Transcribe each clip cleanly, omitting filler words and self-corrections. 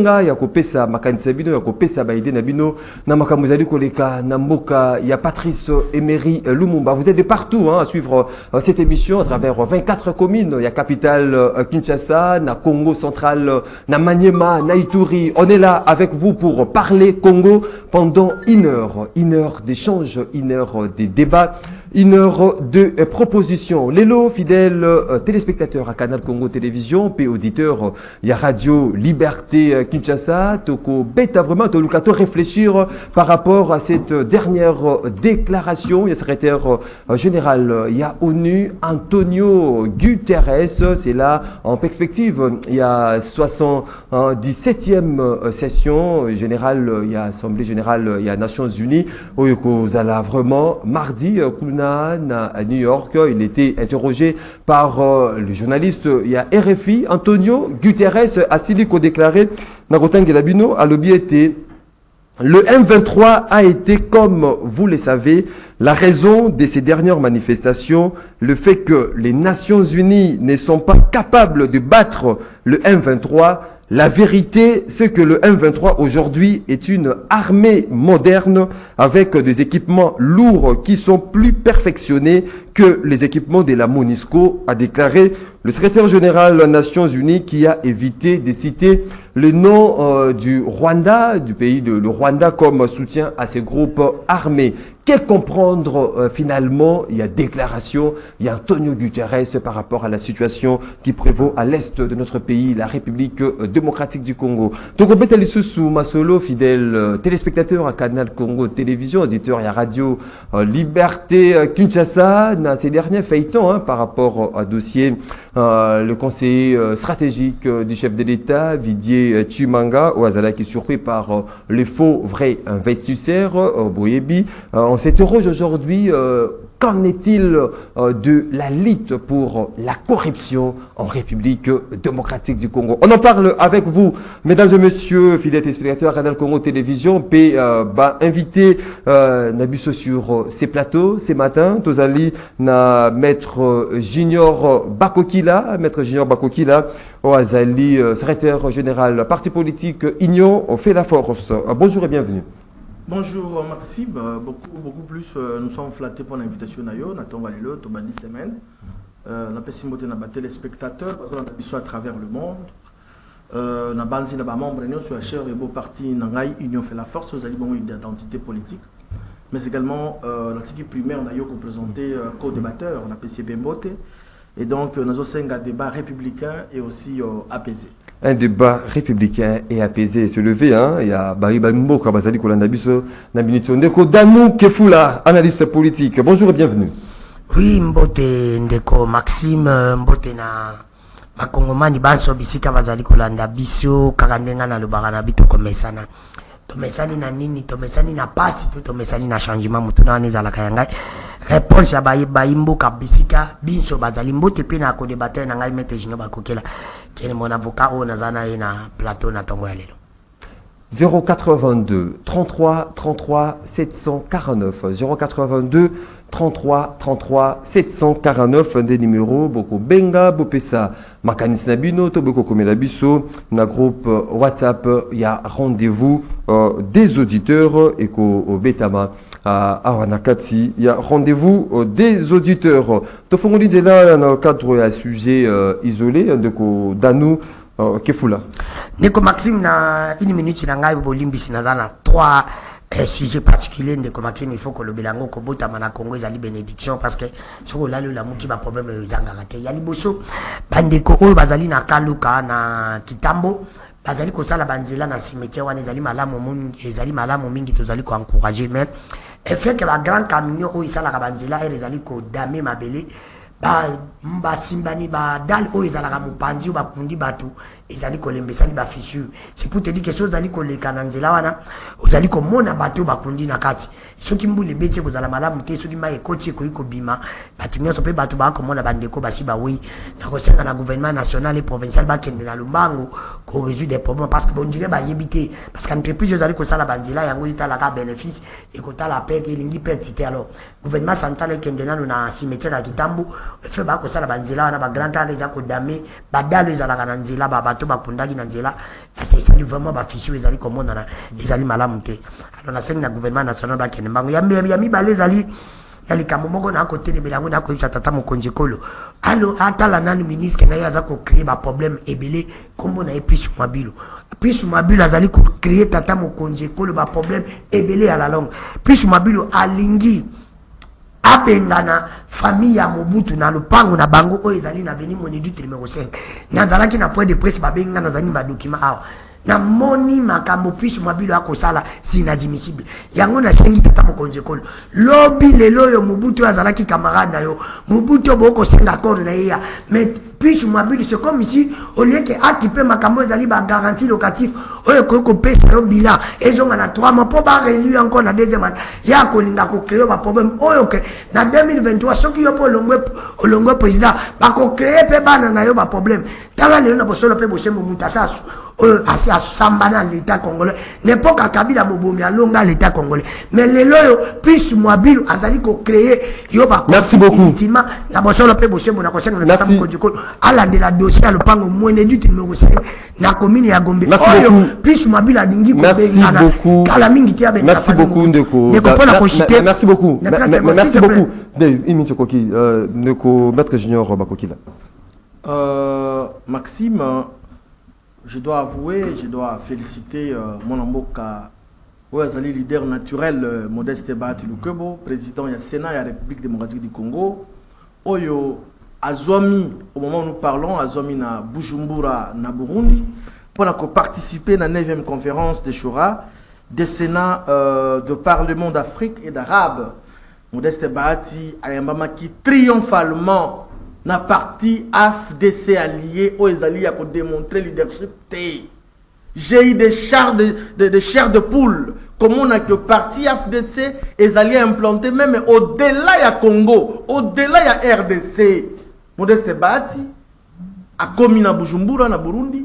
ya kopesa makanisa bino ya kopesa baide na bino na makambo zali koleka na mboka ya Patrice Emery Lumumba. Vous êtes de partout à suivre cette émission à travers 24 communes. Il y a capitale Kinshasa, na Congo central, na Maniema, na Ituri. On est là avec vous pour parler Congo pendant une heure d'échange, une heure de débat, une heure de propositions. Lélo, fidèles téléspectateurs à Canal Congo Télévision, puis auditeurs, il y a Radio Liberté Kinshasa, toko beta vraiment, toko réfléchir par rapport à cette dernière déclaration. Il y a secrétaire général, il y a ONU, Antonio Guterres, c'est là en perspective. Il y a 77e session générale, il y a Assemblée générale, il y a Nations Unies, où il y a vraiment mardi, à New York, il était interrogé par le journaliste, il y a RFI, Antonio Guterres a silico déclaré, Nagotangelabino, à l'objet le M23 a été, comme vous le savez, la raison de ces dernières manifestations, le fait que les Nations Unies ne sont pas capables de battre le M23. La vérité, c'est que le M23 aujourd'hui est une armée moderne avec des équipements lourds qui sont plus perfectionnés que les équipements de la MONUSCO, a déclaré le secrétaire général des Nations Unies, qui a évité de citer le nom du Rwanda, du pays de le Rwanda, comme soutien à ces groupes armés. Que comprendre finalement? Il y a déclaration, il y a Antonio Guterres par rapport à la situation qui prévaut à l'est de notre pays, la République démocratique du Congo. Donc, on peut sous Masolo, fidèle téléspectateur à Canal Congo Télévision, auditeur, il y a Radio Liberté Kinshasa, dans ces derniers feuilletons par rapport au dossier, le conseiller stratégique du chef de l'État, Didier Chimanga, au Azala, qui est surpris par les faux vrais investisseurs, Boyebi. On s'interroge aujourd'hui, qu'en est-il de la lutte pour la corruption en République démocratique du Congo? On en parle avec vous, mesdames et messieurs, fidèles téléspectateurs à Canal Congo Télévision, puis invité Nabusso sur ces plateaux, ces matins, Tozali, na maître Junior Bakokila, au Azali, secrétaire général, parti politique Union, on fait la force. Bonjour et bienvenue. Bonjour Maxime, beaucoup plus nous sommes flattés pour l'invitation nayo, nathan valelo, toba 10 semaines. Na pesimote na ba téléspectateurs parce qu'on a à travers le monde. Na banzi na ba membre nous sur la chaire et beau parti nangai Union fait la force aux alibons d'identité politique. Mais également l'article primaire nayo ko présenter co-débatteur, on a PCB Mbote. Et donc nous avons un débat républicain et aussi apaisé. Un débat républicain et apaisé se lever. Il y a Barry Bambo, Kabazali Kolandabiso, Nabinito Ndeko, Danou Kefula, analyste politique. Bonjour et bienvenue. Oui, Mbote Ndeko, Maxime, Mbote na Bakongomani Banso Bisika Bazali Kolandabiso, Karandenga na Lubarana Bito Komesana. Tomesani na nini, tomesani na pasi, tomesani na changement, mutuna waneza la kayangai. Réponse ya Baimbo Kabisika, Binso Bazali Mbote pe na kodebater na ngai mete jino bakokela. Kene mon avocat o nazana na plateau na tongo ya lelo. 082 33 33 749 082 33 33 749 un des numéros Boko Benga Bopesa Makanis Nabino Toboko Komela Biso na groupe WhatsApp il y a rendez-vous des auditeurs et ko Betama à Awanakati il y a rendez-vous des auditeurs Tofongoli Zela dans le cadre d'un sujet isolé de ko Danou Kefula. Ndeko Maxime na une minute na ngai bolimbisi nazana 3 sujets particuliers. Ndeko Maxime il faut que le bilango ko bota mana Congo ezali bénédiction parce que soko lalo la muki ba problème ezanga raté yali boso bandeko oyo bazali na kaluka na kitambo bazali ko sala banzela na cimetière wana ezali malamu mingi tozali ko encourager mais fait que ba grand camion oyo sala ka banzela ezali ko dame mabele ba simbani ba dal o ezalaka mupanzi ba kundi batu ezali kolembesani ba fissure. C'est pour te dire que chose ezali koleka na nzela wana ozali komona batu ba kundi na kati soki mbule bete kozala malamu te soki ma ekoti ko bima batu nyonso pe batu ba komona bandeko basi ba oui na kosenga na gouvernement national et provincial ba kende na lumbango ko résoudre des problèmes parce que bon dirait ba yebité parce qu'entreprise ezali ko sala banzela yango itala ka bénéfice et ko tala paix elingi petite alors gouvernement central ekende nanu na cimetière ya Kitambu fe bakosala banzela wana bagrand art eza kodame badalo ezalaka na nzela bato bakundaki na nzela esali vraiment bafichu ezali komonana ezali malamu te alors nasengi na gouvernement national bakende mbango ya mibale ezali ya likambo moko na kotelebela yango na koyebisa tata mokonzi ekolo alo atala nani ministre na ye aza kocrée baproblème ebele kombo na ye Pichu Mabilo azali kocrée tata mokonzi ekolo baproblème ebele ya la longue. Pichu Mabilo alingi abengana famille ya Mobutu na lupango na bango oyo ezali na veni Moniduc numéro 5 nazalaki na point de presse babenga nazali ba document awa na moni makambo Pichu Mabilo akosala si inadmissible yango na sengi tata mokonzi ekolo lobi lelo yo Mobutu azalaki camarade na yo Mobutu boko senga accord na ye mais Pichu Mabilo c'est comme ici au lieu que attiper makambo ezali ba garantie locatif oyo ko pesa yo bilan ezonga na 3 mois pour ba réélu encore na deuxième année ya ko linga ko créer ba problème oyo que na 2023 soki yo po longwe président ba ko créer pe bana na yo ba problème tala lelo na bosolo pe bosembo mutasasu asi asambana l'état congolais n'importe à Kabila mobomi alonga l'état congolais mais lelo yo Pichu Mabilo azali ko créer yo ba merci beaucoup na bosolo pe bosembo na kosenga na tata mokonzi ala de la dossier à le pango Moniduc numéro 5 na commune ya Gombe oyo Pichu Mabilo adingi ko bengana kala mingi tia ben merci beaucoup ndeko merci beaucoup merci beaucoup Imiti Koki ndeko maître junior Bakokila Maxime je dois avouer je dois féliciter mon amboka Ouazali leader naturel Modeste Bahati Lukebo président ya Sénat ya République démocratique du Congo oyo Azomi, au moment où nous parlons, Azomi na Bujumbura, na Burundi, pour participer à la 9e conférence de Shura, des Sénats de Parlement d'Afrique et d'Arabe. Modeste Bahati, Ayambama qui triomphalement na parti AFDC allié aux alliés à démontrer leadership. J'ai eu des chars de poule. Comment on a que parti AFDC et alliés implantés même au-delà ya Congo, au-delà ya RDC. Modeste Bahati a commis na Bujumbura na Burundi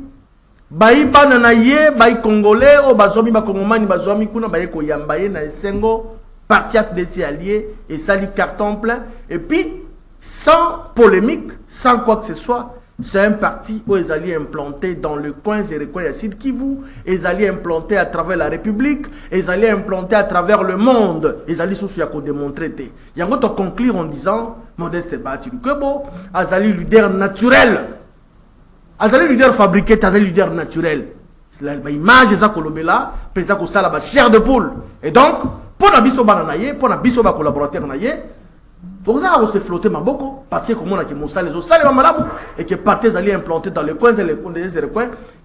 bayi bana na ye bayi congolais o bazomi ba kongomani bazomi kuna baye ko yambaye na Esengo parti AFDC allié et sali carton plein et puis sans polémique sans quoi que ce soit c'est un parti où ils allaient implanter dans le coin et le coin Sud Kivu, ils allaient implanter à travers la République, ils allaient implanter à travers le monde, ils allaient démontrer. Il y a un autre conclure en disant Modeste Bahati Lukebo, Azali leader naturel, Azali leader fabriqué, Azali leader naturel. L'image de Zakolobela, président Kosala, chair de poule. Et donc, pour la biso bananaye, pour la biso collaborateur naye, donc ça va se flotter beaucoup parce que comme on a que Moussa les autres salles malabou et que parties allaient implanter dans les coins et les coins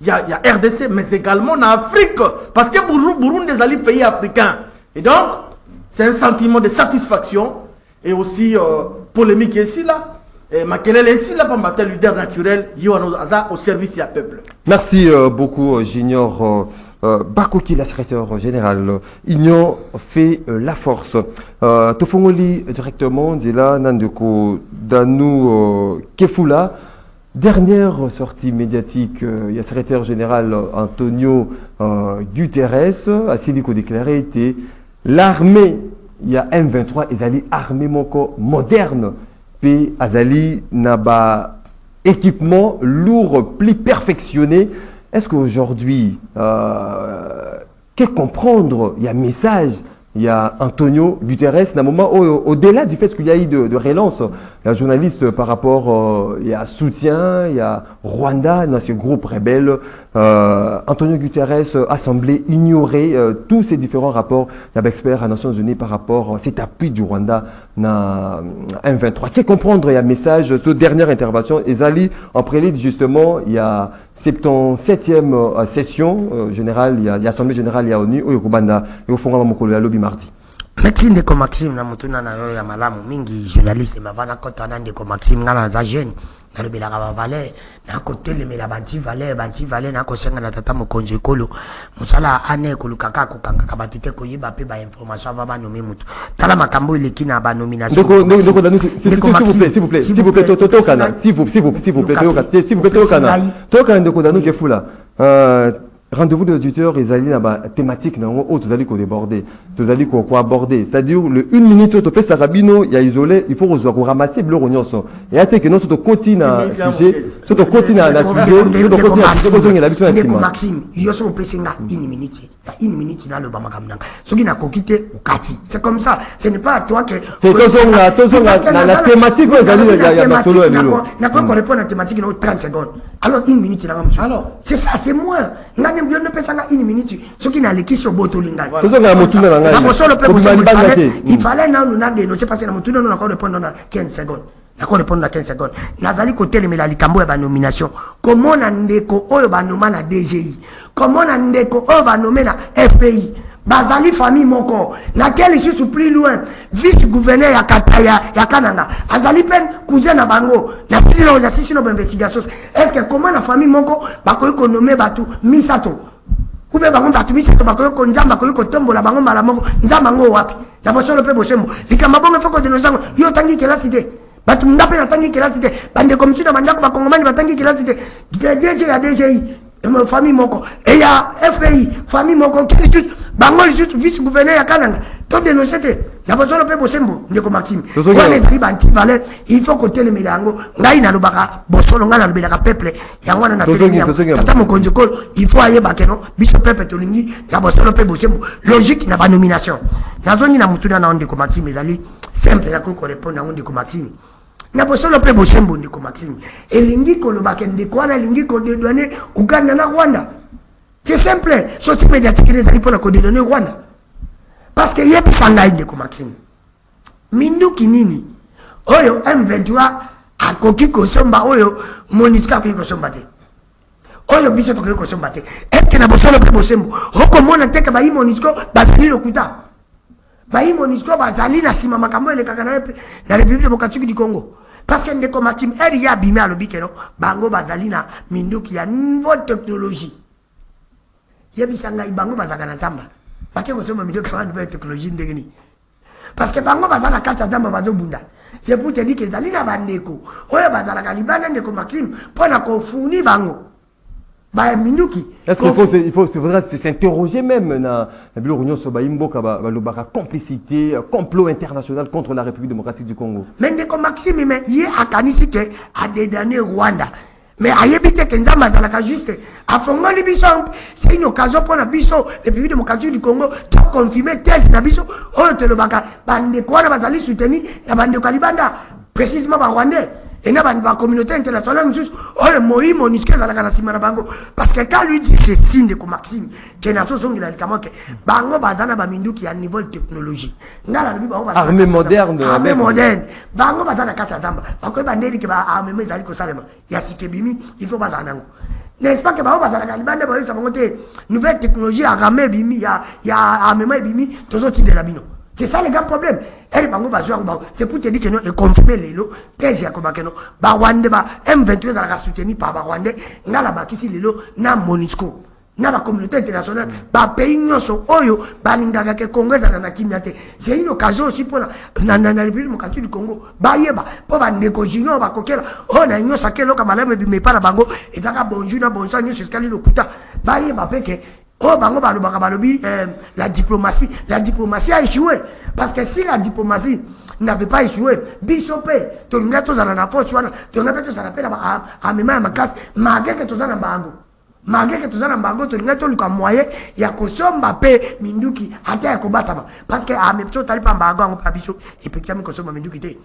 il y a RDC mais également en Afrique parce que Burundi des alliés pays africains et donc c'est un sentiment de satisfaction et aussi polémique ici là et Makelele ici là pour battre leader naturel au service du peuple. Merci beaucoup Junior Bakoki, la secrétaire générale, Union fait la force. Tofongoli directement, Dila Nandeko Danou Kefula. Dernière sortie médiatique, il y a secrétaire général Antonio Guterres, a Silico déclaré était l'armée, il y a M23, ils allaient armée moko moderne, puis Azali Naba équipement lourd, plus perfectionné. Est-ce qu'aujourd'hui, que comprendre, il y a un message, il y a Antonio Guterres, d'un moment au-delà du fait qu'il y a eu de relance, il y a un journaliste par rapport, il y a soutien, il y a Rwanda dans ce groupe rebelle, Antonio Guterres a semblé ignorer tous ces différents rapports, il y a experts à Nations Unies par rapport à cet appui du Rwanda dans M23. Que comprendre, il y a un message, cette dernière intervention, Ezali, en prélude justement, il y a 77e session générale, il y a l'Assemblée générale, il y a ONU, au Rwanda, et au fond, il y a lobby mardi. Merci ndeko Maxime na mutuna na yo ya malamu mingi journaliste mavana kota na ndeko Maxime ngana za jeune na lobela ka valeur na côté le mela banti valeur na ko senga na tata mokonzi ekolo musala ane ko lukaka ko kanga ka batute ko yiba pe ba information va ba nomi mutu tala makambo ile kina ba nomination ndeko danu s'il vous plaît tokana s'il vous plaît tokana ndeko danu Kefula Rendez-vous de l'auditeur, ils allaient là-bas, thématique, non, tous allez déborder, tous allez quoi aborder. C'est-à-dire, le 1 minute, sur le Sarabino, il y a isolé, il faut ramasser le rognon. Et après que nous, sur le continent, sujet, sur le continent, la sujet, sur le continent, sur le continent, Ndeko Maxime, il y a son pesinga, 1 minute. Il y a 1 minute, il y a le bamagamnang. Ce qui n'a qu'au quitter, au kati. C'est comme ça. Ce n'est pas à toi que. Attention, la thématique, il y a solo et l'eau. N'a pas qu'on répond à la thématique, il y a 30 secondes. Alors, 1 minute, il y a un Alors, c'est ça, c'est moi. Ngane mbio ne pesa 1 minute. Ce qui n'a les questions botolinga. Il fallait non nous n'avons pas passé la moto nous encore répondre dans 15 secondes. D'accord répondre dans 15 secondes. Nazali côté le melali kambo ba nomination. Comment na ndeko oyo ba nommer na DGI. Comment na ndeko oyo ba nommer na FPI. Bazali famille moko. Na quel je suis plus loin. Vice-gouverneur ya Kataya ya Kananga. Azali pen cousin na bango. Na sisi no na sisi no investigation. Est-ce que comment la famille moko ba ko nommer batu Misato. Ube bango batu Misato ba ko nzamba ko tombola bango mala moko. Nzamba ngo wapi. Na boso le pe bosembo. Likamba bongo foko de nozango. Yo tangi kelasi de. Batu ndape na tangi kelasi de. Bande commission na bandako ba kongomani ba tangi kelasi de. DG ya DGI. Famille moko et ya FPI famille moko quel juste bango juste vice gouverneur ya Kananga to dénoncer la besoin pe bosembo ndeko Maxime kwa les ali banti valeur il faut côté le milango ngai na lobaka bosolo ngana lobelaka peuple yango na telemi tata mokonzi ko il faut aye bakeno biso peuple tolingi na bosolo pe bosembo logique na ba nomination nazongi na mutuna na ndeko Maxime ezali simple na ko répondre na ndeko Maxime na bosolo pe bosembo ndeko Maxime elingi kolobaka ndeko wana elingi kodedwane Uganda na Rwanda c'est simple sorti médiatique les ali pona kodedwane Rwanda parce que yebi sanga ndeko Maxime minduki nini oyo M23 akoki kosomba oyo MONUSCO akoki kosomba te oyo biso tokoki kosomba te est-ce que na bosolo pe bosembo okomona te ka ba MONUSCO bazali lokuta Bayi MONUSCO bazali na sima makambo elekaka na République démocratique du Congo parce que ndeko Maxime eri ya bimé alobi keno bango bazali na minduki ya niveau technologie yebisanga bango bazaka na zamba bake kosoma minduki ya niveau technologie ndengeni parce que bango bazala kata zamba bazobunda c'est pour te dire que zali na bandeko oyo bazala ka libana ndeko Maxime pona ko fourni bango. Est-ce qu'il faudrait s'interroger même dans la réunion sur la complicité, complot international contre la République démocratique du Congo? Mais Maxime, il y a à des derniers Rwanda. Mais à éviter que nous avons juste à fond les bisons, c'est une occasion pour la biso, République démocratique du Congo, de confirmer thèse la biso, on te le baka, bande quoi la basali soutenir la bande de Kalibanda, précisément par Rwandais. Et n'a pas la communauté internationale, oh, Moïse, MONUSCO, parce que quand lui dit c'est signe de Maxime, que n'a pas son que Bango Bazana Bamindu qui a un niveau de technologie. Armée moderne. Armée moderne. Bango Bazana Katzazamba. Parce que Bandeli qui va armer mes alliés Salema. Il y a Sikebimi, il faut Bazanango. N'est-ce pas que Bango Bazana Kalibanda, ça va monter nouvelle technologie, armée Bimi, il y a armement Bimi, tous autres types de l'abino. C'est ça le grand problème. C'est pour te dire que nous avons confirmé les lots. Thèse ya koma keno. Rwanda ba M23 za la soutenir par Rwanda. Nga la bakisi les lots na MONUSCO. Na la communauté internationale. Ba pays nyoso oyo ba ningaka ke Congo za na kimyate. C'est une occasion aussi pour la République démocratique du Congo. Ba yeba po ba négocier ba kokela. Oh na nyosa ke loka malame bi me para bango. Ezaka bonjour na bonsoir nyoso skali lokuta. Ba yeba peke oh, la diplomatie a échoué. Parce que si la diplomatie n'avait pas échoué, Bishopé, tu n'as pas la force, tu n'as pas à ma casse, malgré que tu as un bango. Malgré que tu as un bango, tu n'as pas le moyen, il y a que son Mbappé, Minduki, à terre combattant. Parce que à mes petits, tu n'as pas un bango, à Bishop, et puis tu as mis que son Minduki.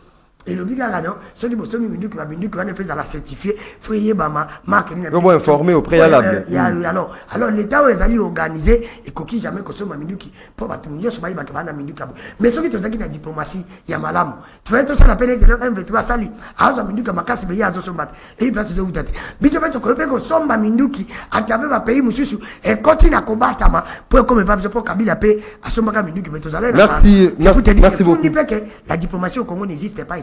Et le bilan là, ceux qui sont venus qui va faire à la certifier, frayé bama, marque. Comment informer au préalable. Alors l'État où ils allaient organiser et coquille jamais que ce Minduki pour battre une chose maïba qui va na Minduki. Mais ceux qui sont qui na diplomatie, il y a malam. Tu vas tout ça la peine de M23 sali. Alors Minduki makasi beya azo sombat. Et il place de où t'es. Bicho fait que somba Minduki à travers le pays mususu et continue à combattre ma pour comme pas pour Kabila paix à somba Minduki mais tous allez. Merci beaucoup. La diplomatie au Congo n'existe pas.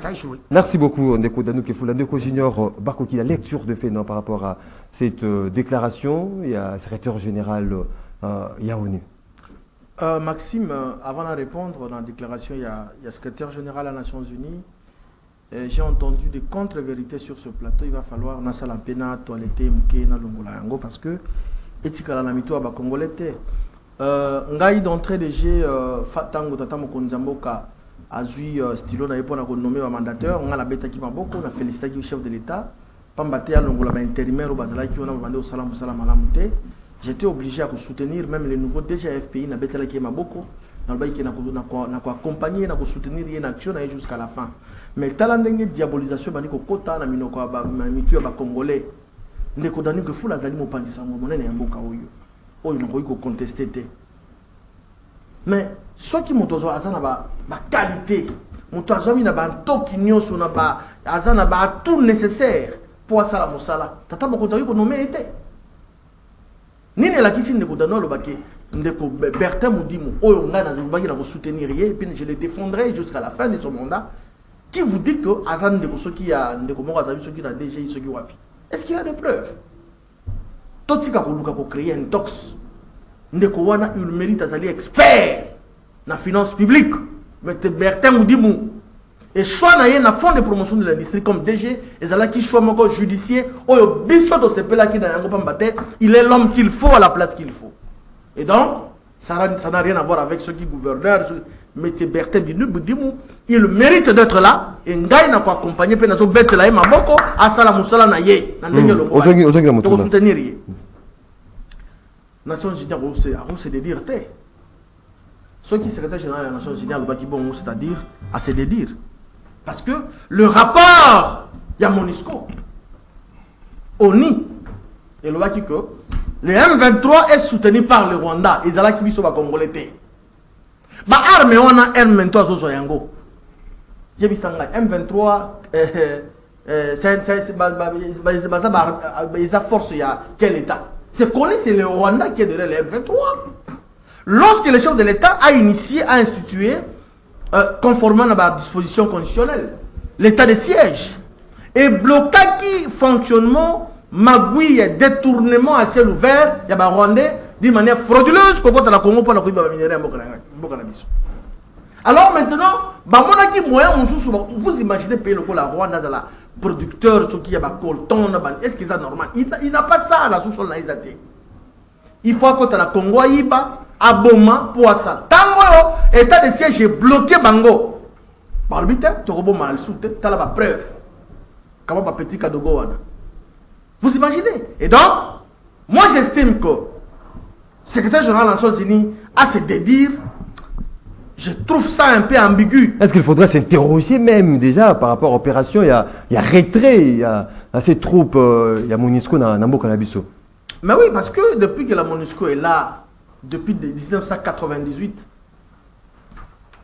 Merci beaucoup, Ndeko Danou Kefoula. Ndeko Junior Bakoki, la lecture de fait non, par rapport à cette déclaration. Il y a le secrétaire général Yaouni. Maxime, avant de répondre dans la déclaration, il y a le secrétaire général des Nations Unies. J'ai entendu des contre-vérités sur ce plateau. Il va falloir Nassala Pena, toiletter, Mouké, Nalongola Yango, parce que etikala na mito ba congolais te ngai d'entrée de jeu fatango tata mokonzi mboka azui stylo na yepo na ko nommer ba mandateur nga la betaki maboko na féliciter ki chef de l'état pambate ya longola ba intérimaire bazala ki ona bande au salam malamuté. J'étais obligé à soutenir même les nouveaux DGFPI na betala ki maboko na ba ki na ko accompagner na ko soutenir une action na jusqu'à la fin. Mais talendenge diabolisation bani ko kota na minoko ba mitu ba congolais ndeko dani que fula zali mo pandisa mo monene ya mboka oyo oyo na ko contester te. Mais ceux qui moto azana ba qualité moto azami na ba ntoki nyoso na ba azana ba tout nécessaire pour asala mosala tata bokonza ko nommer été nini la kisi ndeko dano lo bake ndeko Bertin Mudimu oyo nga na zubaki na ko soutenir et puis je le défendrai jusqu'à la fin de son mandat. Qui vous dit que azana ndeko soki ya ndeko moko azali soki na DG soki wapi? Est-ce qu'il y a des preuves? Totika ko luka ko créer un tox ndeko wana il mérite azali expert na finance publique mais Bertin Mudimu et choix na ye na fonds de promotion de l'industrie comme DG ezala ki choix moko judiciaire oyo biso to sepela ki na yango pambate il est l'homme qu'il faut à la place qu'il faut et donc ça n'a rien à voir avec ceux qui gouverneur mais Bertin Mudimu il mérite d'être là et ngai na ko accompagner pe na zo betela ye maboko asala musala na ye na ndenge longo to soutenir ye Nations Unies a se dédire te. Ceux qui secrétaire général de la Nations Unies a bon c'est-à-dire à se dédire. Parce que le rapport il y a Monisco ONI et le que le M23 est soutenu par le Rwanda et zala qui biso ba congolais te. Ba arme wana M23 zo yango. Yebisanga M23 c'est force ya quel état? C'est connu, c'est le Rwanda qui est derrière les M23. Lorsque le chef de l'État a initié, a institué, conformément à la disposition constitutionnelle, l'état de siège, et bloqué qui fonctionnement, magouille, détournement à ciel ouvert, il y a des Rwandais, d'une manière frauduleuse, pour la Congo pour la minerai alors maintenant, vous imaginez payer le Rwanda, producteur, ceux qui ont colton, est-ce que c'est normal? Il n'a pas ça à la sous-sol. Il faut que la Congo Iba, Aboma, Poissa. Tango, état de siège est bloqué Bango. Par le but, tu as mal soute, tu as la preuve. Comment pas petit cadeau. Vous imaginez? Et donc, moi j'estime que le secrétaire général des Nations Unies a se dédire. Je trouve ça un peu ambigu. Est-ce qu'il faudrait s'interroger même déjà par rapport à l'opération? Il y a retrait, il y a ces troupes, il y a Monisco dans Mboka na biso. Mais oui, parce que depuis que la Monisco est là, depuis 1998,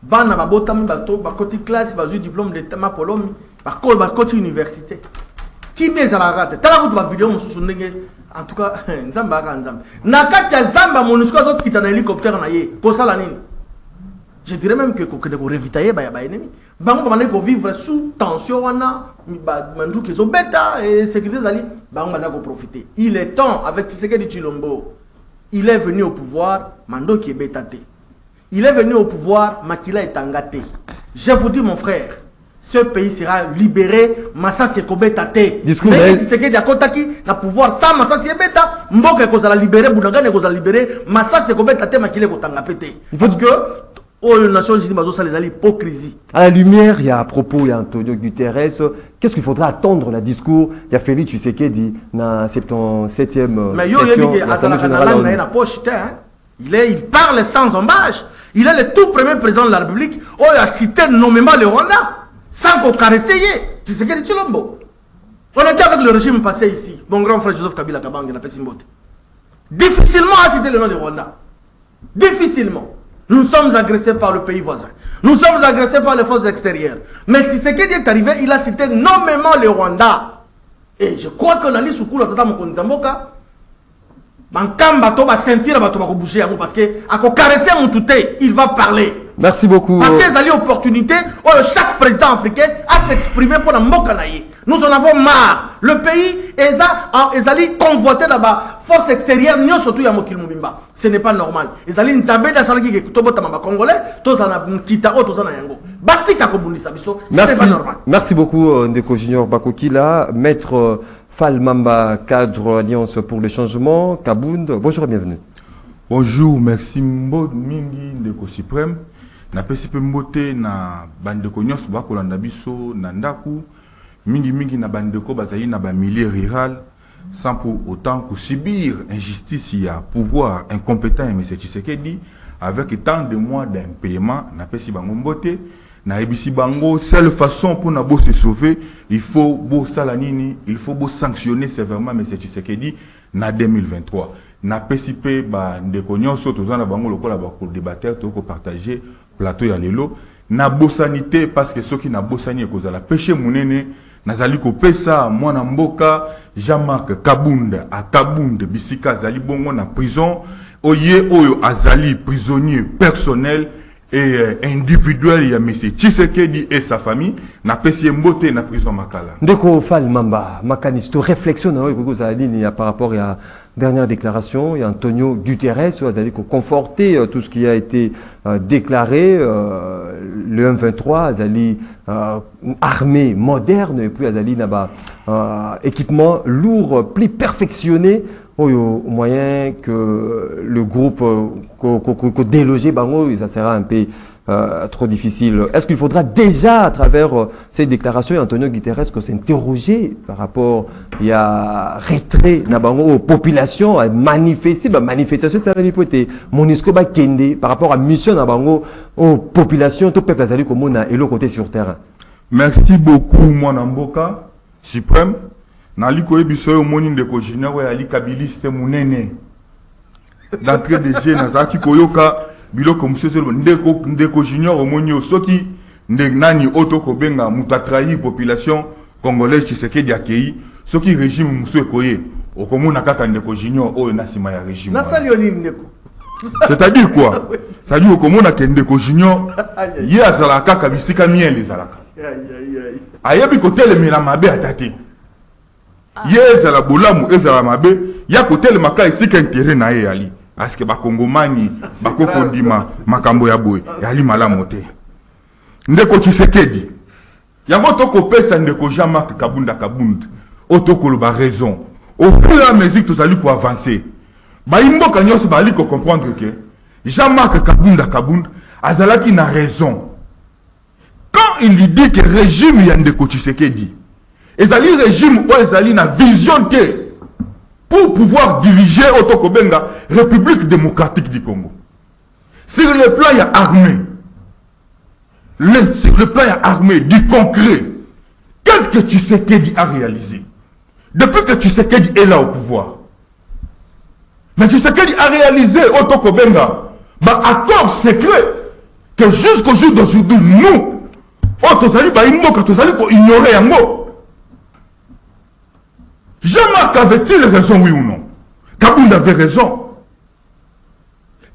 Bana Babotam Bato, Bakoti classe, Bazu diplôme d'état, ma Polomi, Bakoti université. Qui met à la rate? T'as la route de la vidéo, en tout cas, Nzamba Nzamba. Nakatia Zamba Monisco, autres qui t'en hélicoptère naïe, pour ça la nini. Je dirais même que vous revitaillez les ennemis. Vous vivre sous tension, et sécurité, vous profiter. Il est temps, avec Tshisekedi Tshilombo, il est venu au pouvoir, Mando qui est bétaté. Il est venu au pouvoir, Makila est engaté. Je vous dis, mon frère, ce pays sera libéré, Massa Sekobe Tate. Mais Tshisekedi Akotaki, na pouvoir, sans Massa Sebeta, Mboka est qu'on libéré, Boudangane est qu'on libéré, Massa Sekobe Tate, Makila est qu'on pété. Parce que, aux Nations Unies, c'est l'hypocrisie. À la lumière, il y a à propos, il y a Antonio Guterres. Qu'est-ce qu'il faudra attendre le discours? Il y a Félix Tshisekedi dans la 77e mais il parle sans embâche. Il est le tout premier président de la République. Oh, il a cité nommément le Rwanda sans qu'on caresse. Tshisekedi Tshilombo. On était avec le régime passé ici. Mon grand frère Joseph Kabila Kabang, il a Simbote. Difficilement à citer le nom du Rwanda. Difficilement. Nous sommes agressés par le pays voisin. Nous sommes agressés par les forces extérieures. Mais Tshisekedi est arrivé, il a cité nommément le Rwanda. Et je crois que dans l'île Soukou, la Tata Mokonzamboka, parce que à caresser mon touté, il va parler. Merci beaucoup. Parce qu'il y a une opportunité où chaque président africain a s'exprimer pour la Mokanaï. Nous en avons marre. Le pays est allé convoiter là-bas. Force extérieure, nous surtout Yamokil Mubimba. Ce n'est pas normal. Ils allaient Nzambe da Salaki qui Tobotama Congolais, tous en a Kitao, tous en a Yango. Batika Kobundi Sabiso, ce n'est pas normal. Merci beaucoup, Ndeko Junior Bakokila, maître Falmamba, cadre Alliance pour le changement, Kabound. Bonjour et bienvenue. Bonjour, merci Mbo Mingi Ndeko Suprême. Na pesipe mbote na bandeko nyos ba kolanda biso na ndaku mingi na bandeko bazali na ba milieu rural sans pour autant que subir injustice ya pouvoir incompétent M. Tshisekedi avec tant de mois d'impayement na pesi bango mbote na ebisi bango seule façon pour na bo se sauver il faut bo salanini il faut bo sanctionner sévèrement M. Tshisekedi na 2023 na pesipe ba ndeko nyonso tozana bango lokola ba ko débattre to ko partager plateau ya lelo na bosanité parce que ceux qui na bosani ekozala péché munene nazali ko pesa mwana mboka Jean-Marc Kabunda a Kabunda bisika zali bongo na prison oye oyo azali prisonnier personnel et individuel ya monsieur Tshisekedi et sa famille na pesi mbote na prison Makala. Ndeko Falmamba, makanisto réflexion na oyo kozali ni par rapport à dernière déclaration, il y a Antonio Guterres qui a conforté tout ce qui a été déclaré. Le M23, Azali armée moderne, et puis Azali Naba équipement lourd, plus perfectionné, au moyen que le groupe délogé, ça sera un peu trop difficile. Est-ce qu'il faudra déjà, à travers ces déclarations, Antonio Guterres, que s'interroger par rapport à retrait aux populations, à manifester, manifestation, ça n'a pas été Monisco Kende par rapport à mission aux populations, tout peuple azali comme on a et l'autre côté sur terrain. Merci beaucoup, mon Mboka Suprême. Nali koyebiso moni ndeko junior we ali kabiliste munene. D'entrée de jeu nazaki koyoka biloko museselo ndeko junior omonio soki ndenani auto kobenga muta trahi population congolaise Tshisekedi akei soki régime musu ekoye okomona kaka ndeko junior oyo nasima ya régime. Na salioni ndeko. C'est-à-dire quoi? C'est-à-dire okomona ke ndeko junior ye azala kaka bisika miel ezalaka. Ayebi kotelemela mabe atati. Ye ezala bolamu ezala mabe ya kotelemaka esika intérêt na ye ali. Parce que bakongomani bakokondima makambo ya boye yali malamu te ndeko Tshisekedi yango toko pesa ndeko Jean-Marc Kabunda otokolo ba raison au fur et à mesure que tozali ko avancer ba imboka nyonso bali ko comprendre que Jean-Marc Kabunda azalaki na raison quand il lui dit que régime ya ndeko Tshisekedi ezali régime ou ezali na vision te pour pouvoir diriger Otokobenga, République démocratique du Congo. Sur le plan il y a armée. Sur le plan il y a armée, du concret. Qu'est-ce que Tshisekedi a réalisé? Depuis que Tshisekedi est là au pouvoir. Mais Tshisekedi a réalisé Otokobenga, accord secret, que jusqu'au jour d'aujourd'hui, nous, Otozali, ignorer un mot. Jean-Marc avait-il raison, oui ou non? Kabunda avait raison.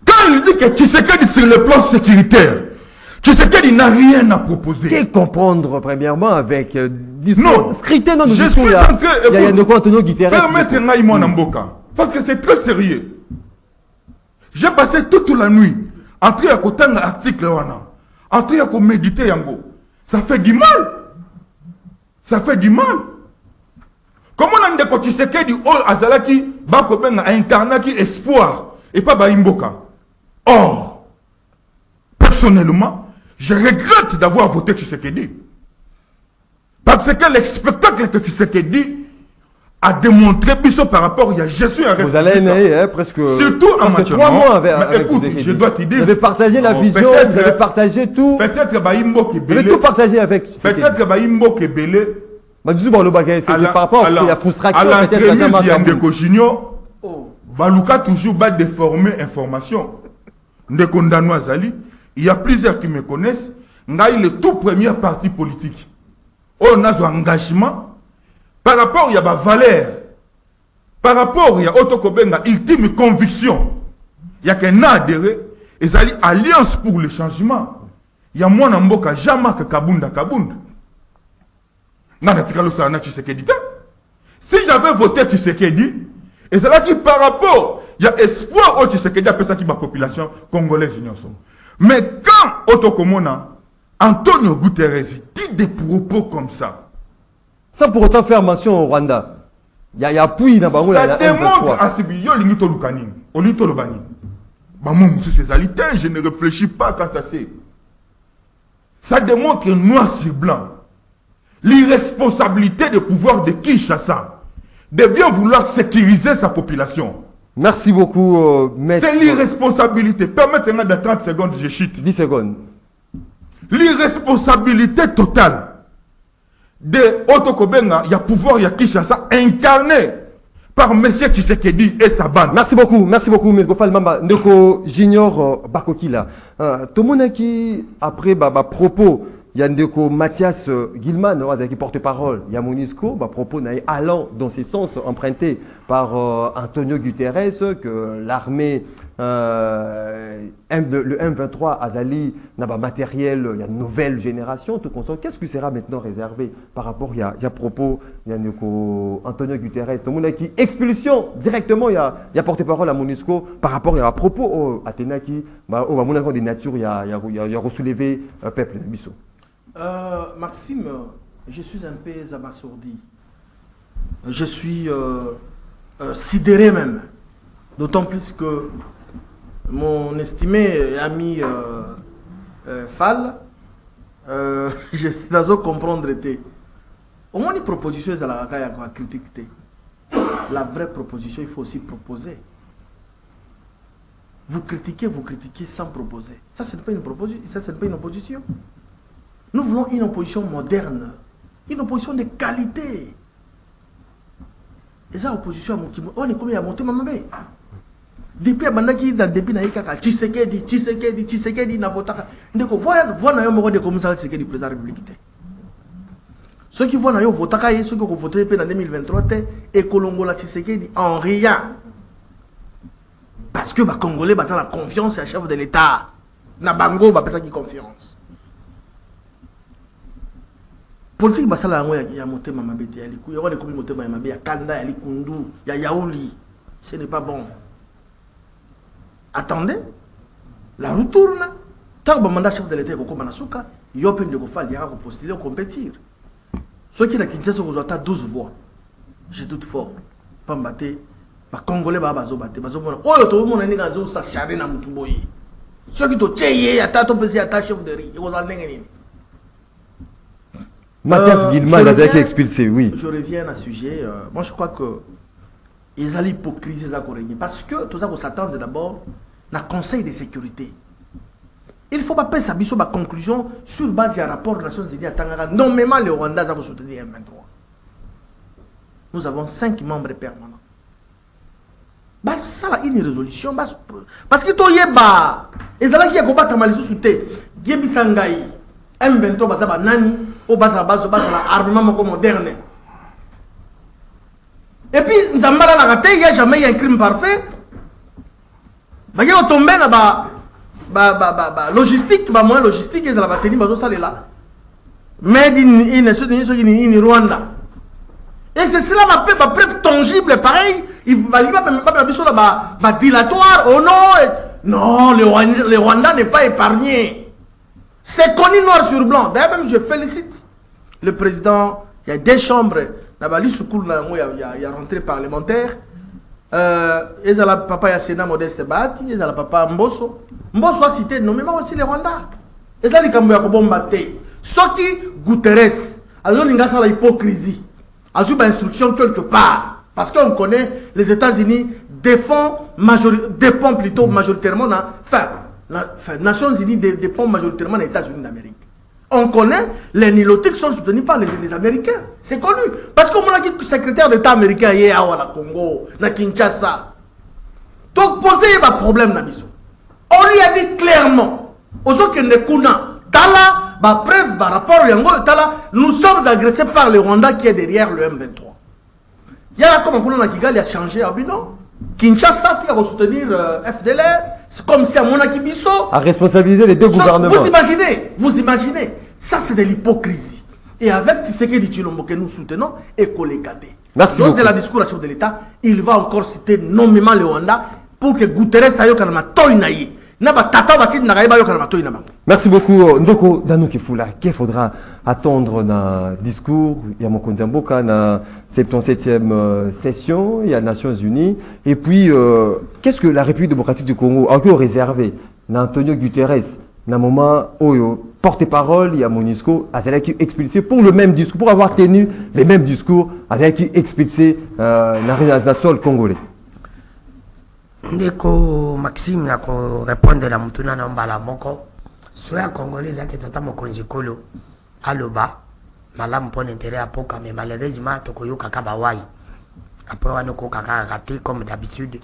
Quand il dit que Tshisekedi sur le plan sécuritaire, Tshisekedi n'a rien à proposer. Qu'est-ce comprendre premièrement avec discours non, scruté dans nos je discours? suis en train il y a de quoi Antonio Guterres. Permettez-moi mon Mboka. Parce que c'est très sérieux. J'ai passé toute la nuit entre à côté d'un article entre à méditer yango. Ça fait du mal. Ça fait du mal. Comment on a dit Tshisekedi azalaki bakobenga incarnaki espoir et pas Baimboka. Or, personnellement, je regrette d'avoir voté Tshisekedi. Parce que le spectacle que Tshisekedi a démontré par rapport à Jésus à vous allez aimer presque surtout en matière 3 mois avec écoute, je dois te dire. Vous avez partagé la vision, vous avez partagé tout. Peut-être Baimboka vous avez tout partagé avec Tshisekedi. Peut-être Baimboka Belé. C'est par rapport à la frustration. À l'entremise Yandeko Junior, Baluka toujours bat déformer information. Ndeko Ndano Azali, il y a plusieurs qui me connaissent. Ngaï le tout premier parti politique. On a un engagement par rapport à la valeur, par rapport à Otokobenga, ultime conviction. Il y a qu'un adhéré, et Zali Alliance pour le changement. Il y a moi Namboka Jean-Marc Kabunda. Si j'avais voté Tshisekedi, et c'est là qui par rapport, il y a espoir au Tshisekedi après ça qui va population congolaise. Mais quand Otokomona, Antonio Guterres dit des propos comme ça, sans pour autant faire mention au Rwanda. Il y a puis dans bango ça démontre à ce bio limito lukani olito lobani ba mon monsieur césalité je ne réfléchis pas quant à ça démontre noir sur blanc l'irresponsabilité de pouvoir de Kinshasa de bien vouloir sécuriser sa population. Merci beaucoup maître. C'est l'irresponsabilité. Permettez-moi de 30 secondes je chute 10 secondes. L'irresponsabilité totale de Otto Kobenga, il y a pouvoir, il y a Kinshasa incarné par M. Tshisekedi et sa bande. Merci beaucoup, Mirgofal Mamba. Ndeko Junior Bakokila. Tout le monde qui, après propos, il y a Ndeko Mathias Gilman, qui porte-parole, il y a Monisco, propos allant dans ce sens emprunté par Antonio Guterres, que l'armée, le M23 Azali, n'a pas matériel, il y a une nouvelle génération, tout consort. Qu'est-ce qui sera maintenant réservé par rapport, il y a propos, il y a Antonio Guterres, tout le monde qui expulsion directement, il y a porte-parole à Monisco par rapport à propos Athéna qui, au moment des natures, il y a soulevé un peuple de Bissau. Maxime, je suis un peu abasourdi. Je suis sidéré même. D'autant plus que mon estimé ami Fall, je suis dans comprendre. Au moins, une proposition, c'est la critique. La vraie proposition, il faut aussi proposer. Vous critiquez sans proposer. Ça, ce n'est pas une proposition. Ça, ce n'est pas une opposition. Nous voulons une opposition moderne, une opposition de qualité. Et ça, opposition, on est combien à monter, maman? Depuis Abandaki, dans le début, Tshisekedi, n'a voté. Donc, voilà, de comment ça Tshisekedi, président de la République. Ceux qui voient voter, ceux qui ont voté en 2023, et Kolongola Tshisekedi, en rien. Parce que les Congolais ont la confiance à chef de l'État. Nabango, ça qui confiance. Politique basala il y a monté mama beti ya liku, il y a des monté mama ya kanda ya likundu, ya yaouli. Ce n'est pas bon. Attendez. La roue tourne. Tant que le mandat chef de l'État est comme Nasuka, il y a de faire, il y a postuler, compétir. Ceux qui ont Kinshasa ont 12 voix. J'ai tout fort. Pas m'battre. Les Congolais vont battre. Oh, tout le monde a dit ça charé na mutuboyi. Ceux qui ont tué, attends, on chef de riz. Ils vont en aller. Mathias Gilman a été expulsé, oui. Je reviens à ce sujet. Moi, je crois que ils ont l'hypocrisie parce que tout ça, vous s'attendez d'abord dans le Conseil de sécurité. Il ne faut pas passer sa conclusion sur base du rapport des Nations Unies à Tangara. Nommément, le Rwanda a soutenu M23. Nous avons 5 membres permanents. Ça, là, une résolution. Parce que toi, ils ont qui combattre Malisou Souté, Gébi Sangaï, M23, Bazaba Nani, au bas armement moderne. Et puis, nous avons il n'y a jamais un crime parfait. Il y a tombé logistique, moins logistique, ils ont la tenue, là. Made in Rwanda. Et c'est cela ma preuve tangible, pareil. Il va pas dilatoire. Oh non, non, le Rwanda n'est pas épargné. C'est connu noir sur blanc. D'ailleurs, même je félicite le président. Il y a des chambres. Il y a rentré parlementaire. Ils ont la papa Yassena Modeste Bati. Ils ont la papa Mbosso. Mbosso a cité nommément aussi les Rwandais. Ils ont les Cambouya Kobombate. Ce qui Guterres. Alors, il y a l'hypocrisie. Il y a une instruction quelque part. Parce qu'on connaît les États-Unis dépendent plutôt majoritairement. Les Nations Unies dépendent majoritairement des États-Unis d'Amérique. On connaît les nilotiques sont soutenus par les Américains. C'est connu. Parce qu'on a dit que le secrétaire d'État américain est à Congo, à Kinshasa. Donc, posez un problème dans l'issue. On lui a dit clairement, aux autres qui ne connaissent pas, preuve, rapport, nous sommes agressés par le Rwanda qui est derrière le M23. Il y a comme on a Kigali a changé à non. Kinshasa qui a soutenir FDLR. C'est comme si à Monakibiso a responsabilisé les deux gouvernements. Vous imaginez, ça c'est de l'hypocrisie. Et avec Tshisekedi Tshilombo que nous soutenons, et Kolekate. Merci beaucoup. Dans le discours à chef de l'État, il va encore citer nommément le Rwanda pour que Guterres aille au Kanama Toinaï. Merci beaucoup. Ndoko Danuki Fula, qu'il faudra attendre dans le discours, il y a mon Kondiamboka, dans la 77e session, il y a les Nations Unies. Et puis, qu'est-ce que la République démocratique du Congo a encore réservé dans Antonio Guterres, dans le moment où porte-parole, il y a MONUSCO, qui expulsé pour le même discours, pour avoir tenu les mêmes discours, qui expulsé dans la sol congolais. Ndeko Maxime na ko répondre na mutuna na mbala moko soya congolais zaki tata mokonzi kolo aloba malamu pour intérêt à poka mais malheureusement tokoyoka kabawai après wana ko kaka raté comme d'habitude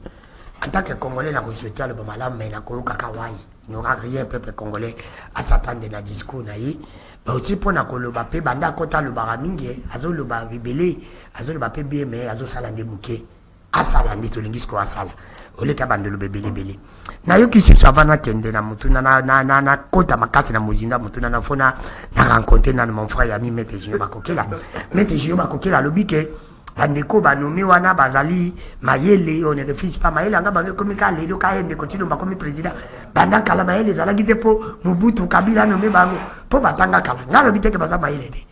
en tant que congolais na ko souhaiter aloba malamu mais na koyoka kawai il n'y aura rien peuple congolais à s'attendre na discours na yi ba aussi pour na koloba pe banda kota loba mingi azoloba bibele azoloba pe bien mais azosala ndemuke asala nditolingisko asala oleka bandelo bebele na yoki siso avana kende na mutuna na kota makasi na muzinda mutuna na fona na rencontrer na mon frère ami Maître Junior Bakokela lobike bandeko banome wana bazali mayele on ne refuse pas mayele anga bange komika lelo ka yende kotilo makomi président banda kala mayele zala gite po Mobutu Kabila nome bango po batanga kala ngalo biteke baza mayele de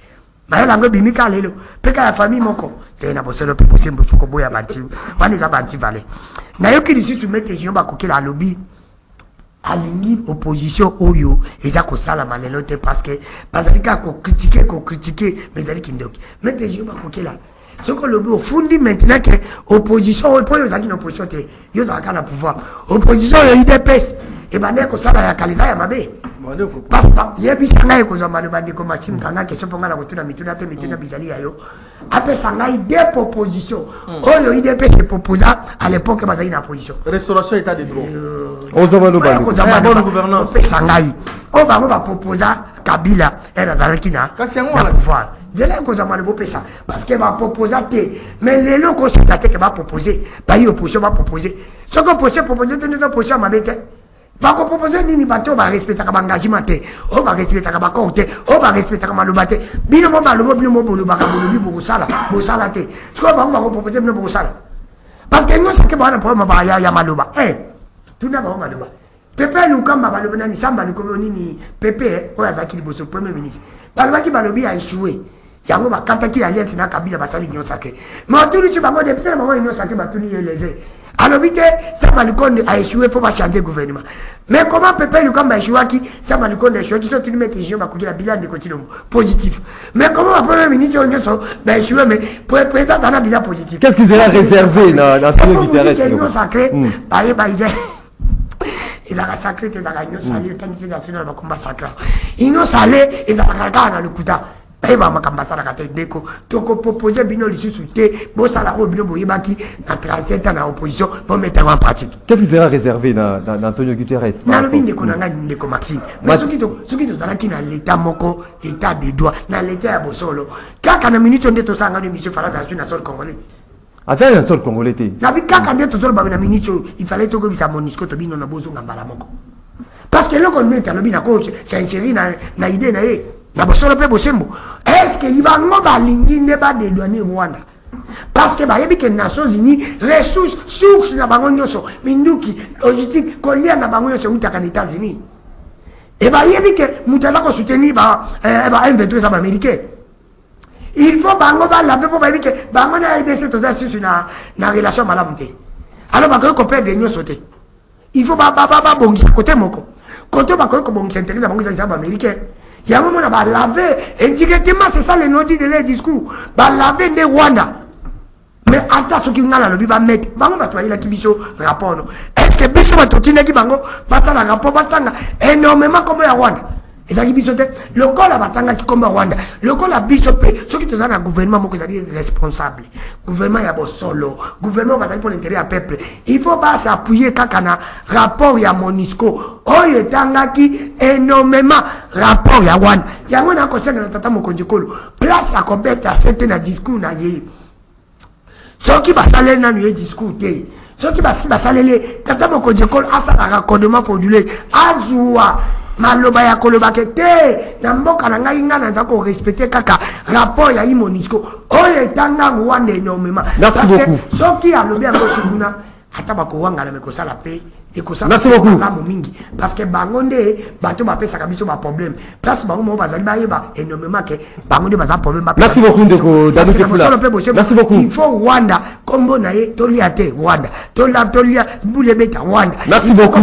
mayele anga bimika lelo peka ya famille moko tena boselo pe possible fuko boya banti wani za banti vale na yoki lisusu Maître Junior Bakokela lobi alingi opposition oyo eza ko sala malelo te parce que bazalika ko critiquer mais zaliki ndoki Maître Junior Bakokela ce que le but fundi maintenant que opposition pour yo zaki na opposition te yo zaka na pouvoir opposition yo UDPS et bande ko sala ya kaliza ya mabe parce que yebi sanga ko za manu bande ko matim kanga ke so ponga na kutuna mituna te mituna bizali yayo après sanga des propositions oyo UDPS proposa à l'époque bazali na opposition restauration état des droits on doit le bande ko za bonne gouvernance sanga o ba ba proposa Kabila era zalaki na pouvoir zela ko za manu pesa parce que va proposer mais les locaux ko s'attaquer que va proposer pas y opposition va proposer ce que proposer te nous opposition mabete va proposer nini bato ba respecter ka engagement te o ba respecter ka ba compte o ba respecter ka malobate bino mo bolo ba ka bolo sala te ce que ba proposer bino bo sala parce que nous ce que ba na problème ba ya maloba tout na ba maloba Pepe nous kamba baloba nani samba nous nini Pepe o azaki liboso premier ministre balobaki balobi a échoué yango bakata ki alliance na Kabila basali union sacrée mais tout tu bango depuis le moment union sacrée batuni eleze alors vite ça Malukonde a échoué faut pas changer gouvernement mais comment Pepe Lukamba a échoué qui ça Malukonde a échoué qui sont tous mettre Jean Bakokela bilan de continue positif mais comment le premier ministre union so ben échoué mais pour le président on a bilan positif qu'est-ce qu'ils auraient réservé dans ce qui intéresse union sacrée ils ont sacré des union salée tant national va combat sacré union salée ils ont regardé dans le kuta eba makambasala kate deko toko proposer bino lisusu te bo sala ko bino boyebaki na 37 ans na opposition pour mettre en pratique qu'est-ce qui sera réservé dans Antonio Guterres na lobi ndeko nanga ndeko Maxime mais soki to zalaki na l'état moko état de droit na l'état ya bosolo kaka na minute ndeto sanga ni monsieur Faraza sur na sol congolais ata na sol congolais te na bi kaka ndeto sol ba na minute il fallait to ko bisa MONUSCO to bino na bozo ngambala moko parce que loko nete lobi na coach chancheri na idée na ye na bosolo pe bosembo est-ce que iba ngoba lingi ne ba de douane Rwanda parce que ba yebi que Nations Unies ressources source na bango nyoso minduki logistique kolia na bango nyoso utaka na États-Unis et ba yebi que mutaza ko soutenir ba M23 za américain il faut bango ba laver pour ba yebi que bango na RDC to za sur na relation malamu te alors ba ko perdre nyoso te il faut ba bongisa côté moko côté ba ko bongisa intérêt na bango za américain. Il y a un moment où on va laver, indirectement, c'est ça le nom de leur discours. Va laver des Rwanda. Mais attends, ce qui nous a le va mettre. On va travailler la Kibiso rapport. Est-ce que Biso va continuer qui bango passe à la rapport batanga énormément comme à Rwanda. Et ça qui Biso le col à batanga qui comme à Rwanda. Le col à Biso ce qui te donne un gouvernement qui est responsable. Gouvernement y a bon solo. Gouvernement va pour l'intérêt à peuple. Il faut pas s'appuyer quand on a rapport y a MONUSCO. Oh y tanga qui énormément rapport y a Rwanda. Y a un conseil de tata Mokonjikolo. Place à combattre à certains discours na yé. Ce qui va saler dans le discours té. Ce qui va saler tata Mokonjikolo a ça raccordement frauduleux. Azua maloba ya koloba kete na mboka na ngai ngana za ko respecter kaka rapport ya MONUSCO oyo etanga Rwanda énormément parce que soki alobi yango sukuna ata bakowanga na mekosala pe Merci beaucoup. mingi parce que bangonde bato bapesaka biso ba problème place bango mo bazali bayeba énormément que bangonde baza problème. Merci beaucoup Ndeko Danuke Fula. Merci beaucoup. Il faut Rwanda kombo na ye tolia te Rwanda tolia bulebeta Rwanda. Merci beaucoup.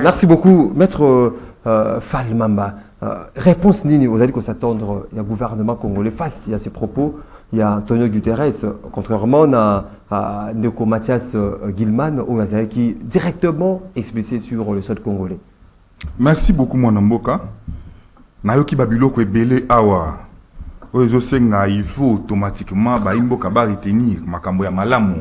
Merci beaucoup maître Fall Mamba. Réponse Nini, vous allez s'attendre il y a gouvernement congolais face à ces propos. Il y a Antonio Guterres, contrairement à Ndeko Mathias Gilman, qui directement explicité sur le sol congolais. Merci beaucoup, mon Mboka. Nayoki Babiloko et Belé Awa. Il faut automatiquement Mboka retenir Makambo ya Malamu.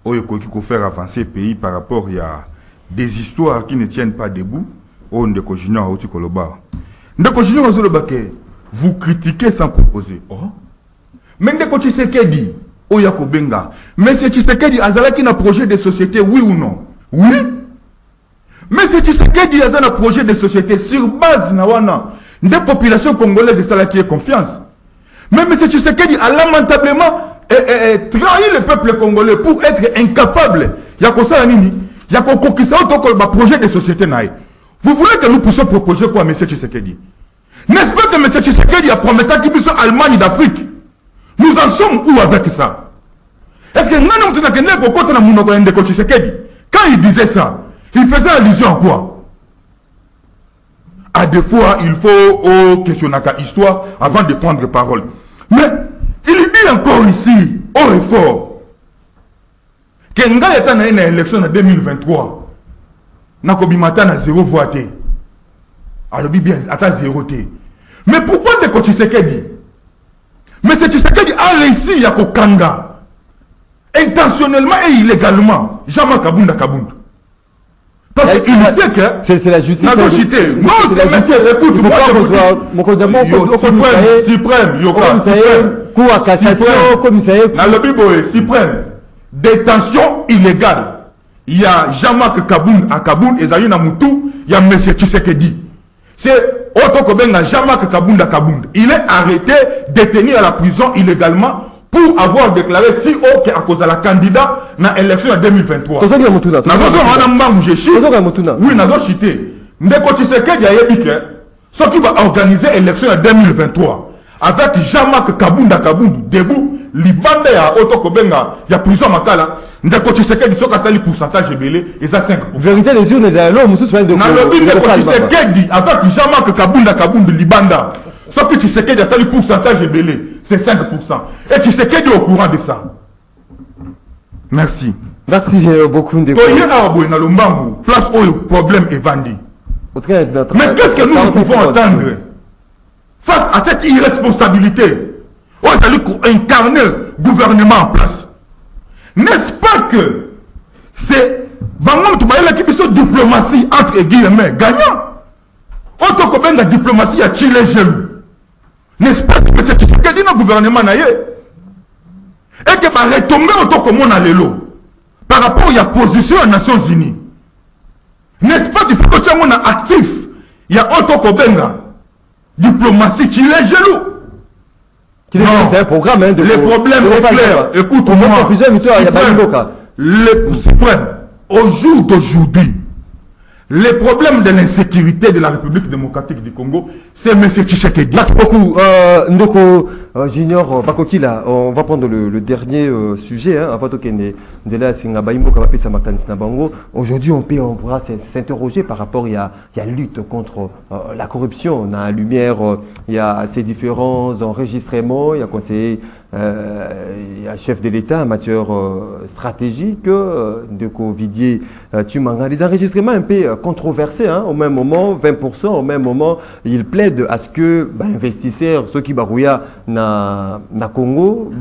Il faut faire avancer le pays par rapport à des histoires qui ne tiennent pas debout. Ndeko Junior Aouti Koloba. Ndeko Junior vous critiquez sans proposer. Mais Ndeko Tshisekedi, Oyako Benga, Monsieur Tshisekedi azalaki na projet de société, oui ou non? Oui. Monsieur Tshisekedi azala projet de société sur base na wana des populations congolaises et cela qui est confiance. Mais Monsieur Tshisekedi a lamentablement trahi le peuple congolais pour être incapable. Yako sala nini? Yako kokisa otoko ba projet de société nae. Vous voulez que nous puissions proposer quoi, M. Tshisekedi? N'est-ce pas que M. Tshisekedi a promis qu'il puisse Allemagne d'Afrique? Nous en sommes où avec ça? Est-ce que quand il disait ça, il faisait allusion à quoi? À des fois, il faut questionner la histoire avant de prendre parole. Mais il dit encore ici, haut et fort, que Nga est en élection en 2023. Nakobimata na 0 voix té. Alors bien attends 0 té. Mais pourquoi de Tshisekedi? Mais Tshisekedi a réussi à kokanga intentionnellement et illégalement Jama Kabunda Kabunda. Parce qu'il sait que c'est la justice. Non, c'est monsieur, écoute, moi suprême, cour à cassation, commissariat. Dans le Bible, suprême, détention illégale. Il y a Jean-Marc Kaboun à Kaboun et Zayuna Moutou, il y a M. Tshisekedi. C'est Otto Kobenga Jean-Marc Kaboun à Kaboun. Il est arrêté, détenu à la prison illégalement pour avoir déclaré si haut qu'à cause de la candidat dans l'élection en 2023. Oui, Nazo Chité. Ndeko Tshisekedi a dit que ce qui va organiser l'élection en 2023 avec Jean-Marc Kaboun à Kaboun, debout, Libanda ya Otto Kobenga, il y a prison Makala. Ndeko Tshisekedi soka sali pourcentage belé et ça 5%. Vérité les urnes les l'homme sous soin de Ndeko Tshisekedi avec Jean-Marc Kabunda Kabunda Libanda. Sauf que Tshisekedi a sali pourcentage belé, c'est 5%. Et Tshisekedi est au courant de ça. Merci. Merci beaucoup Ndeko. Toye Araboy na Lombangu, place où le problème est vendu. Mais qu'est-ce que nous pouvons entendre face à cette irresponsabilité? On a incarner le gouvernement en place. N'est-ce pas que c'est qui sont diplomatie entre guillemets gagnant? Autant que la diplomatie à Chile jaloux. N'est-ce pas que c'est ce que dit le gouvernement naïe? Et que va retomber autant que mon allélo par rapport à la position des Nations Unies. N'est-ce pas qu'il faut que tu aies actif? Il y a autant que diplomatie Chile jaloux. C'est un programme hein, le problème est clair. Écoute-moi. Le suprême, au jour d'aujourd'hui, le problème de l'insécurité de la République démocratique du Congo, c'est M. Tshisekedi. Merci beaucoup. Ndeko Junior Bakokila, on va prendre le dernier sujet. Aujourd'hui, on pourra s'interroger par rapport à la lutte contre la corruption. On a la lumière, il y a ces différents enregistrements, il y a conseiller. Il y a chef de l'État en matière stratégique, Ndeko Vidier Tumanga. Des enregistrements un peu controversés, hein, au même moment, 20%, au même moment, il plaide à ce que investisseurs, ceux qui barouillent na Congo,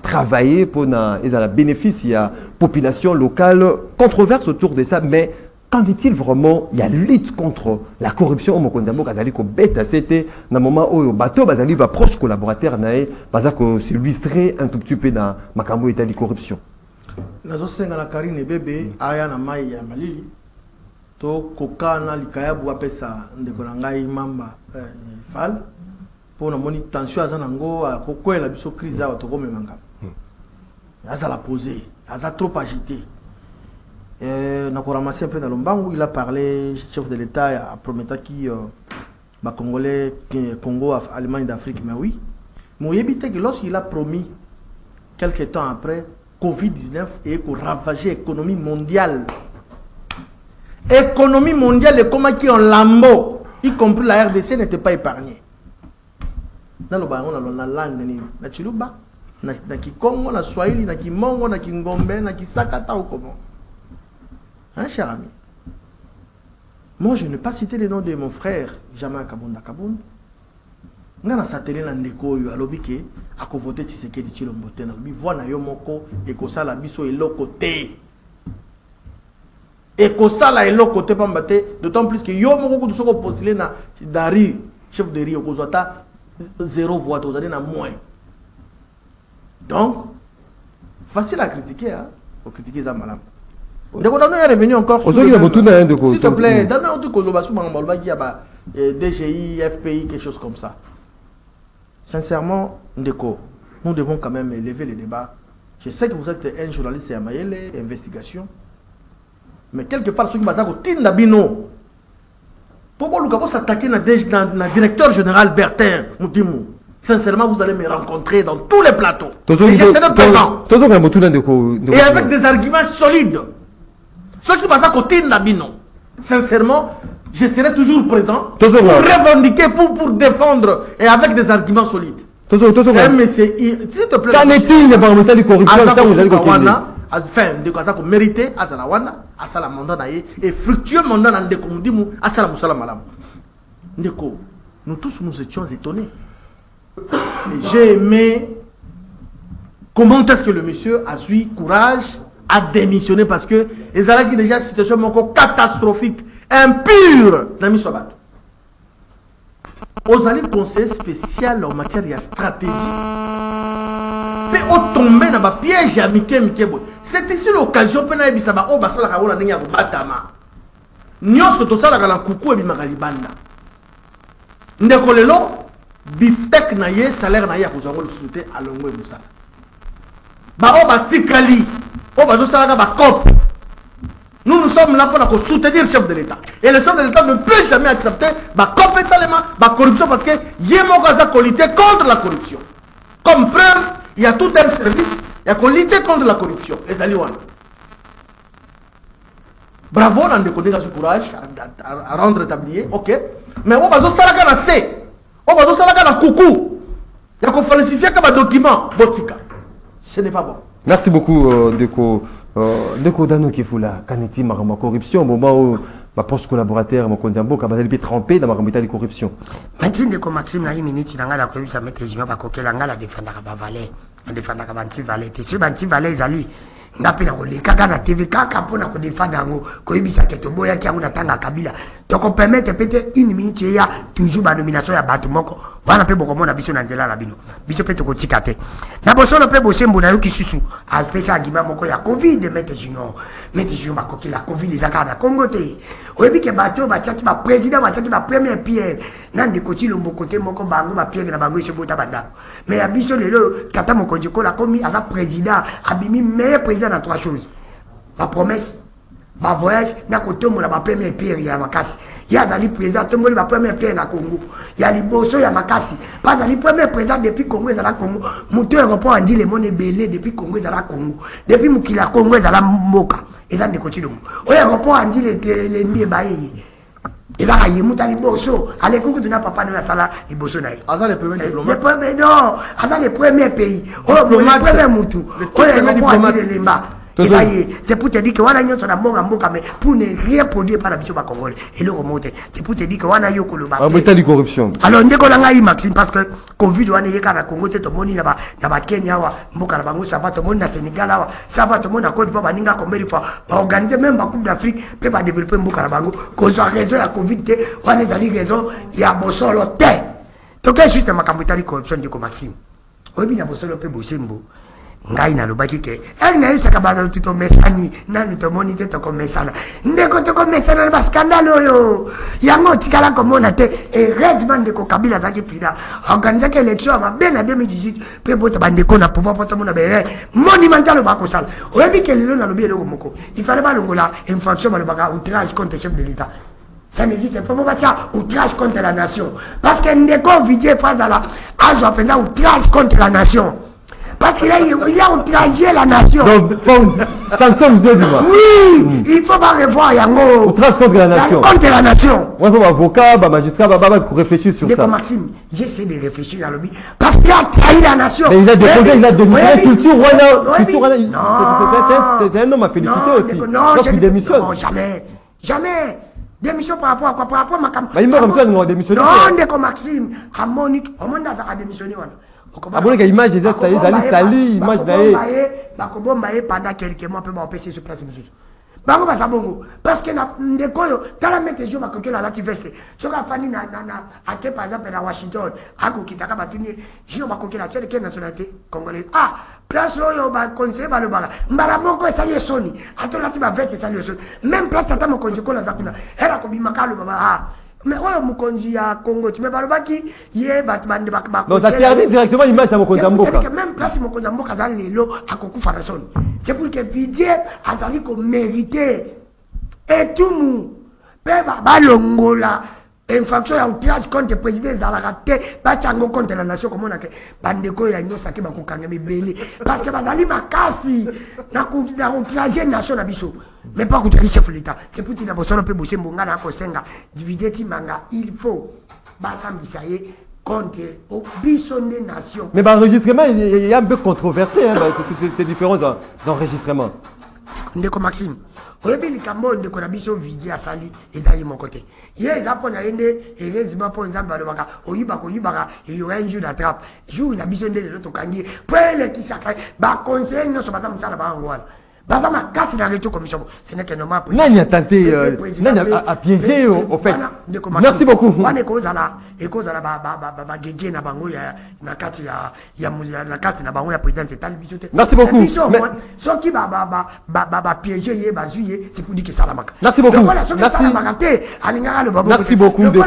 travailler pour la bénéfice, il y a population locale, controverse autour de ça, mais qu'en est-il vraiment? Il y a lutte contre la corruption au Mokondambo Kazali ko bête c'était dans moment où bateau bazali va proche collaborateur nae parce que c'est illustré un tout petit peu dans makambo état de corruption. Nazo senga la Karine bébé aya na mai ya malili to kokana likaya bu apesa ndeko na ngai mamba fal pour na moni tension azanango akokwela biso crise awa to komemanga azala poser a trop agité. On a ramassé un peu dans l'Ombangu, il a parlé, chef de l'État, à promettant qui Congolais, Congo, Allemagne d'Afrique, mais oui. Mais il évite que lorsqu'il a promis, quelques temps après, Covid-19 et qu'on ravageait l'économie mondiale. Économie mondiale et comment qui en lambeau, y compris la RDC, n'était pas épargnée. Dans le baron, on a la langue, na Chiluba, na Kikongo, na Swahili, na Kimongo, na Kingombe, na Kisakata ou comment. Hein, cher ami? Moi, je n'ai pas cité le nom de mon frère, Jamal Kabunda Kaboun. On a satellé dans l'écho, à l'obike, à voter Tshisekedi Tshilombo Tena. Il voit na yomoko, et que ça la biso et l'autre côté. Et que ça là est l'autre côté, d'autant plus que yomoko, tout ce qu'on postulé dans la rue, chef de rue, au Kozota, 0 voix, vous allez na moins. Donc, facile à critiquer, hein, pour critiquer ça, madame. Donc, on est revenu encore sur s'il te plaît, dans notre il y a DGI, FPI, quelque chose comme ça. Sincèrement, Ndeko, nous devons quand même élever le débat. Je sais que vous êtes un journaliste à Mayele, investigation. Mais quelque part, ceux qui m'ont dit, Tindabino, pourquoi nous s'attaquer à le directeur général Bertin Moutimou? Sincèrement, vous allez me rencontrer dans tous les plateaux. Et je serai présent. Et avec des arguments solides. Ceux qui passent à côté de Nabino, sincèrement, je serai toujours présent pour revendiquer, pour défendre et avec des arguments solides. C'est un monsieur, s'il te plaît. Qu'en est-il des parlementaires de corruption? Enfin, de quoi ça qu'on mérite, à Zalawana, à Salamandan, et fructueux mandat dans le Komudimu, à Salamousalamalam. Ndeko, nous tous nous étions étonnés. J'ai aimé comment est-ce que le monsieur a eu courage à démissionner parce que les Alliés qui déjà situation encore catastrophique, impure dans le Sobat. Aux alliés conseillers spécial en matière de stratégie. Mais au tomber dans le piège à Mikebo. C'est ici l'occasion pour nous savoir oh basala kaola nenya batama. Nyoso to sala kala kuku e bimagalibanda. Ndeko lelo biftek na ye salaire na ye ko zango le souté à longo e musala. Ba o batikali o bazo sala ba cop. Nous sommes là pour soutenir le chef de l'État. Et le chef de l'État ne peut jamais accepter la corruption parce que Yemokaza a lutté contre la corruption. Comme preuve, il y a tout un service, il y a qu'on lutte contre la corruption. Les Aliouans. Bravo, on a déconné ce courage à rendre tablier, ok. Mais on va se faire un C. On va se faire un coucou. Il y a qu'on falsifier comme un document. Botika. Ce n'est pas bon. Merci beaucoup, Deko. Ndeko Dano Kifula, Kaneti, ma corruption, au moment où ma proche collaborateur, mon condambo, qui a été trempé dans ma remise de corruption. Maintenant, Ndeko Maxime, il y a une minute, il y a la corruption, mais il y a la défendre la valeur, la défendre la valeur. Si Banti Valais, ils allaient. Ngapena kole kaka na TV kaka pona ko défendre ngo ko ibisa keto boya ki nguna tanga kabila donc on permettre peut-être une minute ya toujours ba nomination ya bato moko wana pe boko mona biso na nzela la bino biso pe to ko tikate na bosolo pe bosembo na yo kisusu a spécial argument moko ya Covid mettre junior ba koki la Covid les akana Congo te oyebi ke bato ba tiaki ba président ba tiaki ba premier pierre na ndeko Tshilombo côté moko bango ba pierre na bango sebota banda mais ya biso lelo kata mokonzi ko la komi aza président abimi meilleur président dans trois choses. Ma promesse, ma voyage, na côté mon la première pierre ya makasi. Ya zali président tout monde la première pierre na Congo. Ya liboso ya makasi. Pas zali premier président depuis Congo za la Congo. Muto aéroport andi le monde belé depuis Congo za la Congo. Depuis mukila Congo za la mboka. Eza de côté domo. O aéroport andi le mbi baye. Eza ka yemuta liboso. Ale Congo dona papa na sala liboso na. Aza le premier diplomate. Le premier non, aza le premier pays. Oh le premier mutu. Oh le diplomate de Lemba. C'est pour te dire que wana nyonso na mbonga mboka mais pour ne rien produire par la biso ba congolais et le remonter c'est pour te dire que wana yoko lo ba de corruption alors ndeko la ngai Maxime parce que Covid wana yeka na Congo te to moni na ba Kenya wa mboka na bango ça va to moni na Sénégal wa ça va to moni na Côte d'Ivoire baninga combien fois ba organiser même ba Coupe d'Afrique peut pas développer mboka na bango cause raison ya Covid te wana zali raison ya bosolo te to que juste makambo itali corruption ndeko Maxime oyebi na bosolo pe bosembo ngai nalobaki ke nayebisaka bato tutomesani nanu tomoni te tokomesana ndeko tokomesana na baskandale oyo yango otikala komona te heureusement ndeko Kabila azalaki prida organisaki élection ya mabe na 2018 mpe bota bandeko na pouvoir mpo tomona bere monumental bakosala oyebi ke lelo nalobi eloko moko ifale balongola infraction balobaka outrage contre chef de l'état. Ça n'existe pas. Pourquoi outrage contre la nation? Parce que Ndeko Vidie Fazala a joué un outrage contre la nation. Parce qu'il a outragé la nation. Donc, sanction vous êtes oui, il faut pas revoir Yango. Outrage contre la nation. Contre la nation. Moi, comme avocat, magistrat, pour réfléchir sur ça. Maxime, j'essaie de réfléchir à l'objet. Parce qu'il a trahi la nation. Mais il a déposé, il a démissionné. Culture, c'est un homme à féliciter aussi. Non, je démissionne. Non, jamais. Jamais. Démission par rapport à quoi? Par rapport à ma campagne. Il m'a démissionné. Non, Ndeko Maxime, à Monique, on m'a démissionné. Ah bon, les images, ça y est, sali, image d'ailleurs. Pendant quelques mois, on peut m'empêcher sur place, monsieur. Bango basabongo parce que na ndeko yo tala mete jo bakokela lati veste soka fani na ake par exemple na Washington akokitaka batuni jo bakokela tele ke nationalité congolaise place oyo ba conseil ba le bala mbala moko esali soni ato lati ba veste esali soni même place tata mokonzi kola zakuna era ko bimakalo baba mais oyo mokonzi ya Congo tu me balobaki ye batbande bakba non ça perdit directement l'image à mokonzi mboka même place mokonzi mboka za lelo akokufa na soni c'est pour que Vidie azali ko mériter et tout mou pe balongola infraction ya outrage contre le président ezalaka te batiango contre la nation komona ke bandeko ya nyonso ake bakokanga mibele parce que bazali makasi na outrage nation na biso mais pas outrage chef de l'état c'est pour tina bosolo pe bosé mbonga na kosenga divider timanga il faut basambisa ye contre biso des nations. Mais l'enregistrement il y a un peu controversé c'est différents enregistrements. Ndeko Maxime oyebi likambo ndeko na biso Vidie asali ezali mon côté ye ezapo na yende heureusement po nzambe alobaka oyiba koyibaka il y aura un jour d'attrape jour na biso ndele lo tokangi po ele kisaka ba conseiller nyonso baza msala bango wana baza makasi na reto commission ce n'est que normal pour nani a tenté nani a piégé au fait. Merci beaucoup. Wana ekozala ba gege na bango ya na kati ya na kati na bango ya président c'est tali biso te. Merci beaucoup. Soki ba piéger ye bazuye c'est pour dire que ça la maka. Merci beaucoup. Merci beaucoup de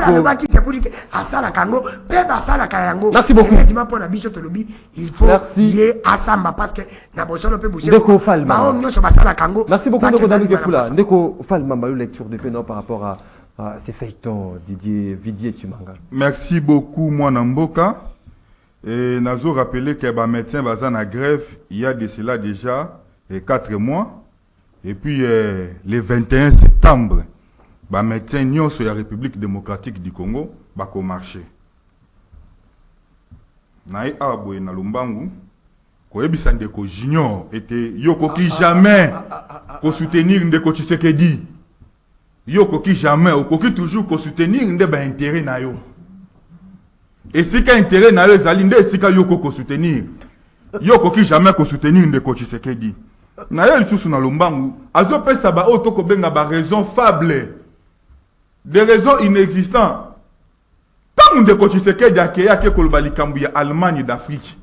c'est pour dire que asala kango pe basala kayango. Merci beaucoup. Effectivement pour na biso to lobi il faut ye asamba parce que na bosolo pe bosolo. Ndeko Falma. Merci beaucoup Ndeko Danou Kefula. Ndeko Falma Malou lecture de pénal par rapport à ces feuilletons Vidie Tumanga. Merci beaucoup moi Namboka. Et nazo rappeler que ba médecin baza na grève il y a de cela déjà 4 mois et puis le 21 septembre ba médecin nyonso ya République démocratique du Congo ba ko marcher. Naï aboye na Lumbangu koyebisa Ndeko Junior était yokoki jamais ko soutenir Ndeko Tshisekedi. Yokoki jamais okoki toujours ko soutenir ndeba intérêt na yo. Et si ka intérêt na yo ezali nde sika yoko ko soutenir. Yokoki jamais ko soutenir Ndeko Tshisekedi. Na yo lisusu na Lumbangu azo pesa ba oto ko benga ba raison fable. Des raisons inexistantes. Tant Ndeko Tshisekedi akeya ke koloba likambu ya Allemagne d'Afrique.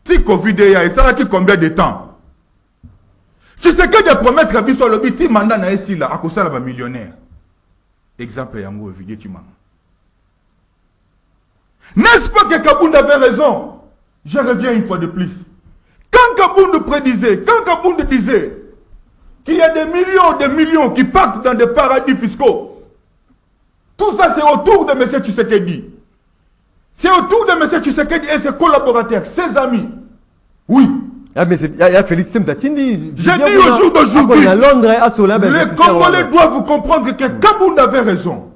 Si Covid et ça qui combien de temps? Tu sais que de promettre à biso le biti mandat na ici là à cause de la millionnaire. Exemple yango Vidie Tumanga. N'est-ce pas que Kabound avait raison? Je reviens une fois de plus. Quand Kabound prédisait, quand Kabound disait qu'il y a des millions qui partent dans des paradis fiscaux, tout ça c'est autour de M. Tshisekedi. C'est autour de M. Tshisekedi et ses collaborateurs, ses amis. Oui. Ah, mais il y a Félix Temtatini. J'ai dit au jour d'aujourd'hui, les Congolais doivent comprendre que Kabound avait raison.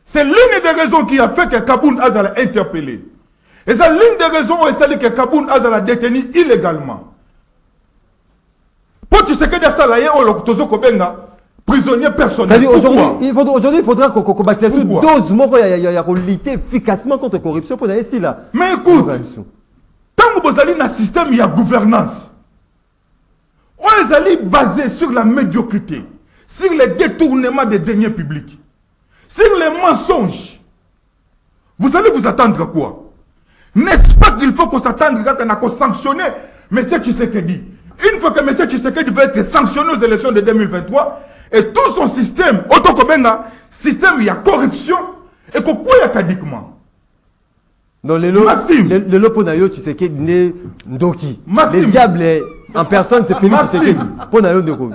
C'est l'une des raisons qui a fait que Kabound a interpellé. Et c'est l'une des raisons où il s'est dit que Kabound a détenu illégalement. Pour Tshisekedi a salaye, on l'a prisonnier personnel. Aujourd'hui, il faudra qu'on combatte cette dose. Il y a lutter efficacement contre la corruption pour aller ici là. Mais écoute, tant que vous allez dans le système, il y a gouvernance. On est allé basé sur la médiocrité, sur les détournements des deniers publics, sur les mensonges. Vous allez vous attendre à quoi? N'est-ce pas qu'il faut qu'on s'attende quand on a sanctionné M. Tshisekedi. Une fois que M. Tshisekedi va être sanctionné aux élections de 2023, et tout son système, système, il y a corruption, et quoi il y a cadiquement. Donc le Ponayo Tshisekedi né Ndoki. Le diable en personne, c'est Félix Tshisekedi.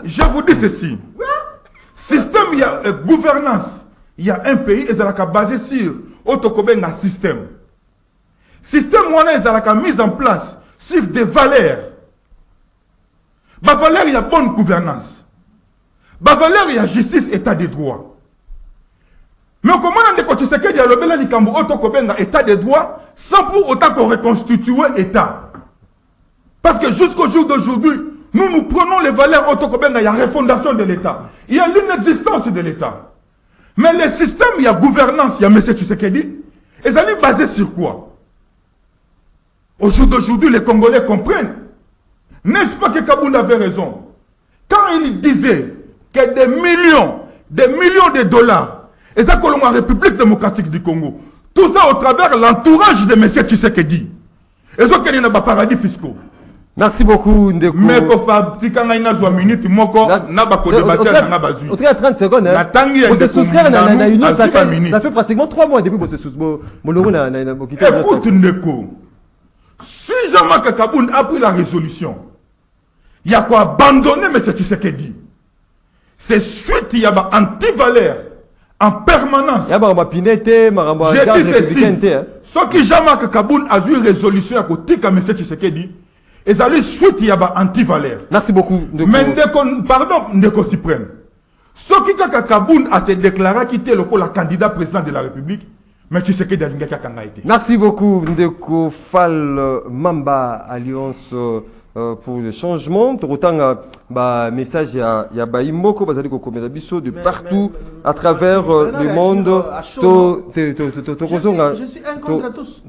Je vous dis ceci. Système, il y a gouvernance. Il y a un pays, ils sont basé sur un système. Système, ils sont mis en place sur des valeurs. Bah valeur, il y a bonne gouvernance. Bah valeur, il y a justice, état de droit. Mais comment on dit que Tshisekedi a le Likambo état de droit sans pour autant qu'on reconstitue l'État? Parce que jusqu'au jour d'aujourd'hui, nous prenons les valeurs autocobenga, il y a refondation de l'État. Il y a l'inexistence de l'État. Mais le système, il y a gouvernance, il y a M. Tshisekedi. Et ça est basé sur quoi? Au jour d'aujourd'hui, les Congolais comprennent. N'est-ce pas que Kaboun avait raison? Quand il disait que des millions de dollars, et ça que la République démocratique du Congo, tout ça au travers l'entourage de M. Tshisekedi. Et ça qu'il y a des paradis fiscaux. Merci beaucoup, Ndeko. Mais quand tu as une minute, moko na ba ko débattre na bazu. On tient 30 secondes hein. On se souscrit na union sacrée. Ça fait pratiquement 3 mois depuis que se souscrit Moloro na bokité. Écoute Ndeko. Si Jean-Marc Kaboun a pris la résolution, il y a quoi abandonner M. Tshisekedi. C'est suite il y a anti-valeur en permanence. Il y a Pinete, Maramba. J'ai dit ceci. Ce qui Jean-Marc Kaboun a eu résolution à côté de M. Tshisekedi. Et ça lui suite il y a anti-valeur. Merci beaucoup. Mais pardon, Ndeko Suprême. Ce qui Kaboun a se déclaré qu'il était le candidat président de la République. Mais tu sais que Dalinga a été. Merci beaucoup, Ndeko Fall Mamba Alliance pour le changement. Autant message il y a Baimoko de partout à travers le monde. Je suis un contre tous.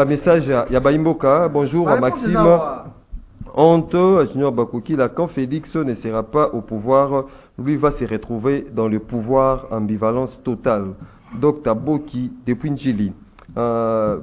Message il y a Baimboka. Bonjour Maxime. Honte, Junior Bakoki, quand Félix ne sera pas au pouvoir, lui va se retrouver dans le pouvoir ambivalence totale. Dr Boki depuis Njili.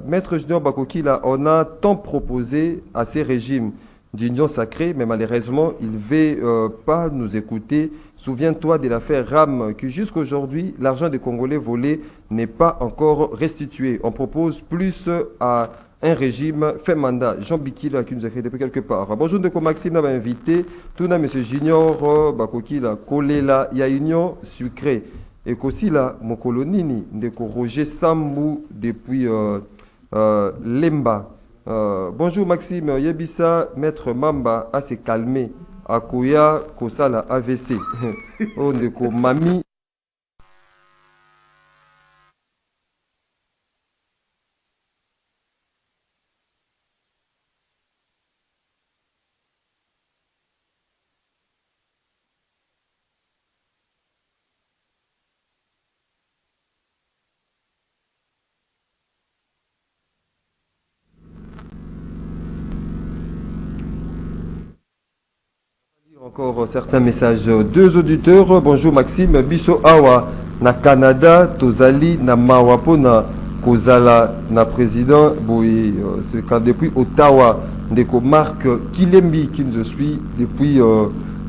Maître Junior Bakoki, là, on a tant proposé à ces régimes d'union sacrée, mais malheureusement, il ne veut pas nous écouter. Souviens-toi de l'affaire RAM, que jusqu'aujourd'hui, l'argent des Congolais volé n'est pas encore restitué. On propose plus à un régime fait mandat. Jean Bikila qui nous a créé depuis quelque part. Bonjour, Ndeko Maxime, nous avons invité. Tout le monde, M. Junior Bakoki, là, collé là, il y a union sucrée. Et qu'aussi là, mon colonini, Ndeko Roger Sambou depuis Lemba. Bonjour Maxime, Yebisa, Maître Mamba, à se calmer. Akoya, Kosala, AVC. Oh, Ndeko Mami. Encore certains messages. Deux auditeurs. Bonjour Maxime. Biso Awa na Canada, Tozali na Mawapona, Kozala na président Boy, c'est quand depuis Ottawa, Ndeko Marc Kilembi qui nous suit depuis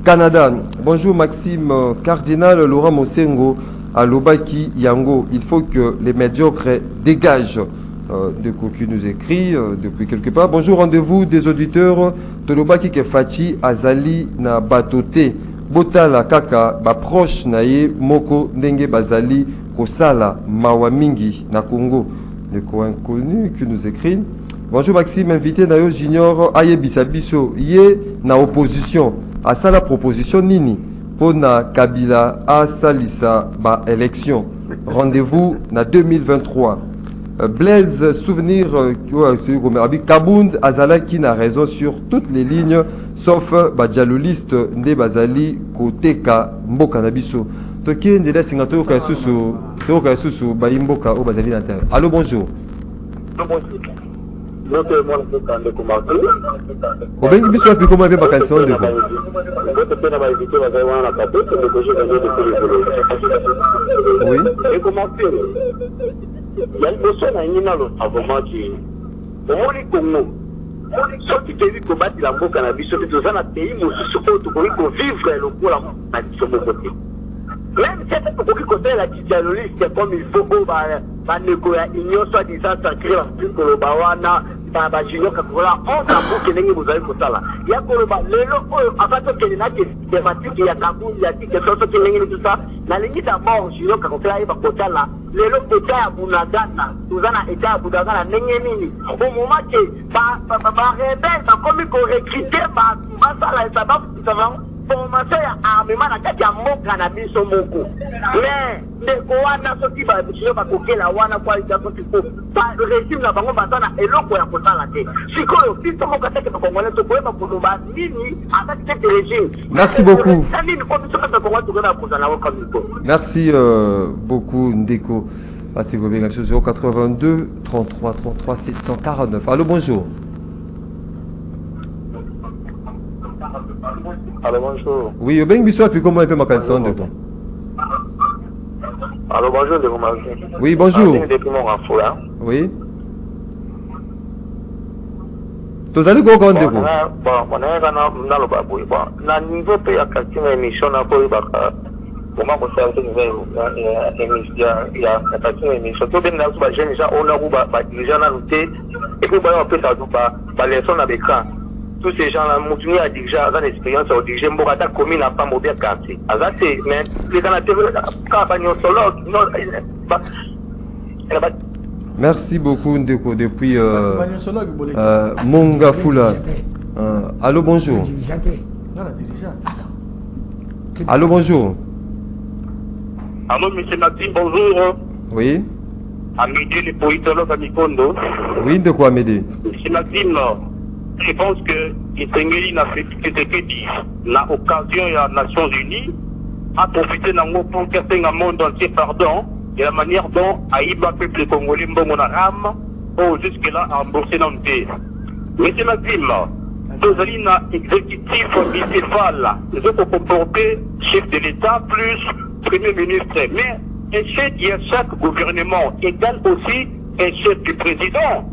Canada. Bonjour Maxime. Cardinal Laurent Mosengo à Lobaki Yango. Il faut que les médiocres dégagent. Ndeko qui nous écrit depuis quelque part. Bonjour, rendez-vous des auditeurs. Tolobaki ke Fachi Azali na Batote Botala Kaka ba proche naye Moko Ndenge Bazali Kosala Mawamingi na Congo. Le inconnu qui nous écrit. Bonjour Maxime, invité Nayo Junior Ayebisa Biso Ye na opposition à ça la proposition Nini Pona Kabila a Salisa ba élection. Rendez-vous na 2023. Blaise, souvenir, Kabound, Azala qui n'a raison sur toutes les lignes, sauf Badjaloliste, Nde Bazali, Koteka, Mboka Nabiso. Toki Ndela Singato Kasusu, Toka Susu, Baimboka, O Bazali Natal. Allô, bonjour. Obengi biso api comment avait vacances de quoi? Oui. Il y a une personne qui a une autre avant qui au Congo, soki toyebi kobatela mboka na biso te toza na pays mosusu oyo tokoki kovivre lokola na biso moko te. Même si tokoki kosalela kidialoliste comme il faut oyo bandeko ya union soi-disant sacré bapli koloba wana bajunior kakola onza mboke ndenge bozali kosala ya koloba lelo oyo ava tokende na thématique ya kabuli ya tike soki ndenge ni tusa nalingi d'abord junior kakokela ayeba kotala lelo eta ya bunagana toza na eta ya bunagana ndenge nini au moment ke barebele bakomi korekrite basala esa bafutisa bango formation ya armement na kati ya mboka na biso moko mais ndeko wana soki bajunior bakokela wana kwa eza soki po régime na bango baza na eloko ya kosala te sikoyo biso moko ateke bakongolais tokoyeba koloba nini ataki tete régime. Merci beaucoup. Merci beaucoup Ndeko. Passez vos biens sur 082 33 33 749. Allô, bonjour. Allô, bonjour. Oui, bien bisous, puis comment un peu ma canson de quoi? Allô, bonjour, de vous. Oui, bonjour. Oui. Vous allez go de vous. Bon, on est dans le babouille. Bon, na niveau pe ya katima émission na ko ibaka. Comment vous savez que il y a katima émission. To ben na ba jeune gens on a ba dirigeant na lutter et puis ba on peut ça ba leçon na beka. Tous ces gens-là, Moutuni a déjà une expérience au dirigé Mbogata commune à pas mauvais quartier. C'est mais les canadiens campagne solo merci beaucoup Ndeko depuis Mongafula. Allô, bonjour. Allô, bonjour. Allô, monsieur Maxime, bonjour. Oui. Amédée, le politologue à Mikondo. Oui, de quoi Amédée? Monsieur Maxime, je pense que Isengeli n'a fait que ce que dit. La occasion des Nations Unies a profité d'un mot pour que un monde entier pardon de la manière dont Aïba peuple congolais Mbongonarame ou jusque-là a embauché dans le pays. Monsieur Maxime, nous allons dans l'exécutif municipal. Nous avons comporté chef de l'État plus Premier ministre. Mais un chef qui a chaque gouvernement égale aussi un chef du président.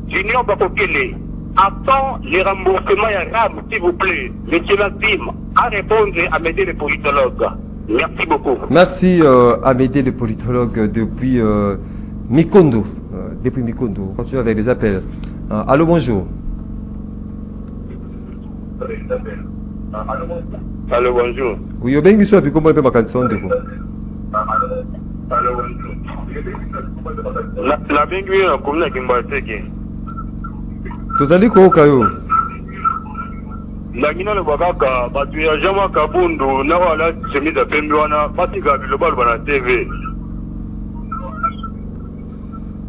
Junior Bakokele. Attends les remboursements et RAM, s'il vous plaît. Monsieur Maxime, à répondre à m'aider les politologues. Merci beaucoup. Merci Amédée, le politologue depuis Mikondo. Depuis Mikondo. Continue avec les appels. Allô, bonjour. Allô, bonjour. Oui, au bien que soit, puis comment on peut ma canson de vous? Allô, bonjour. La bien que vous avez communiqué. Vous allez quoi au caillou? Nangina le bakaka batu ya jama kabundu na wala semi da pembe wana patika global bana TV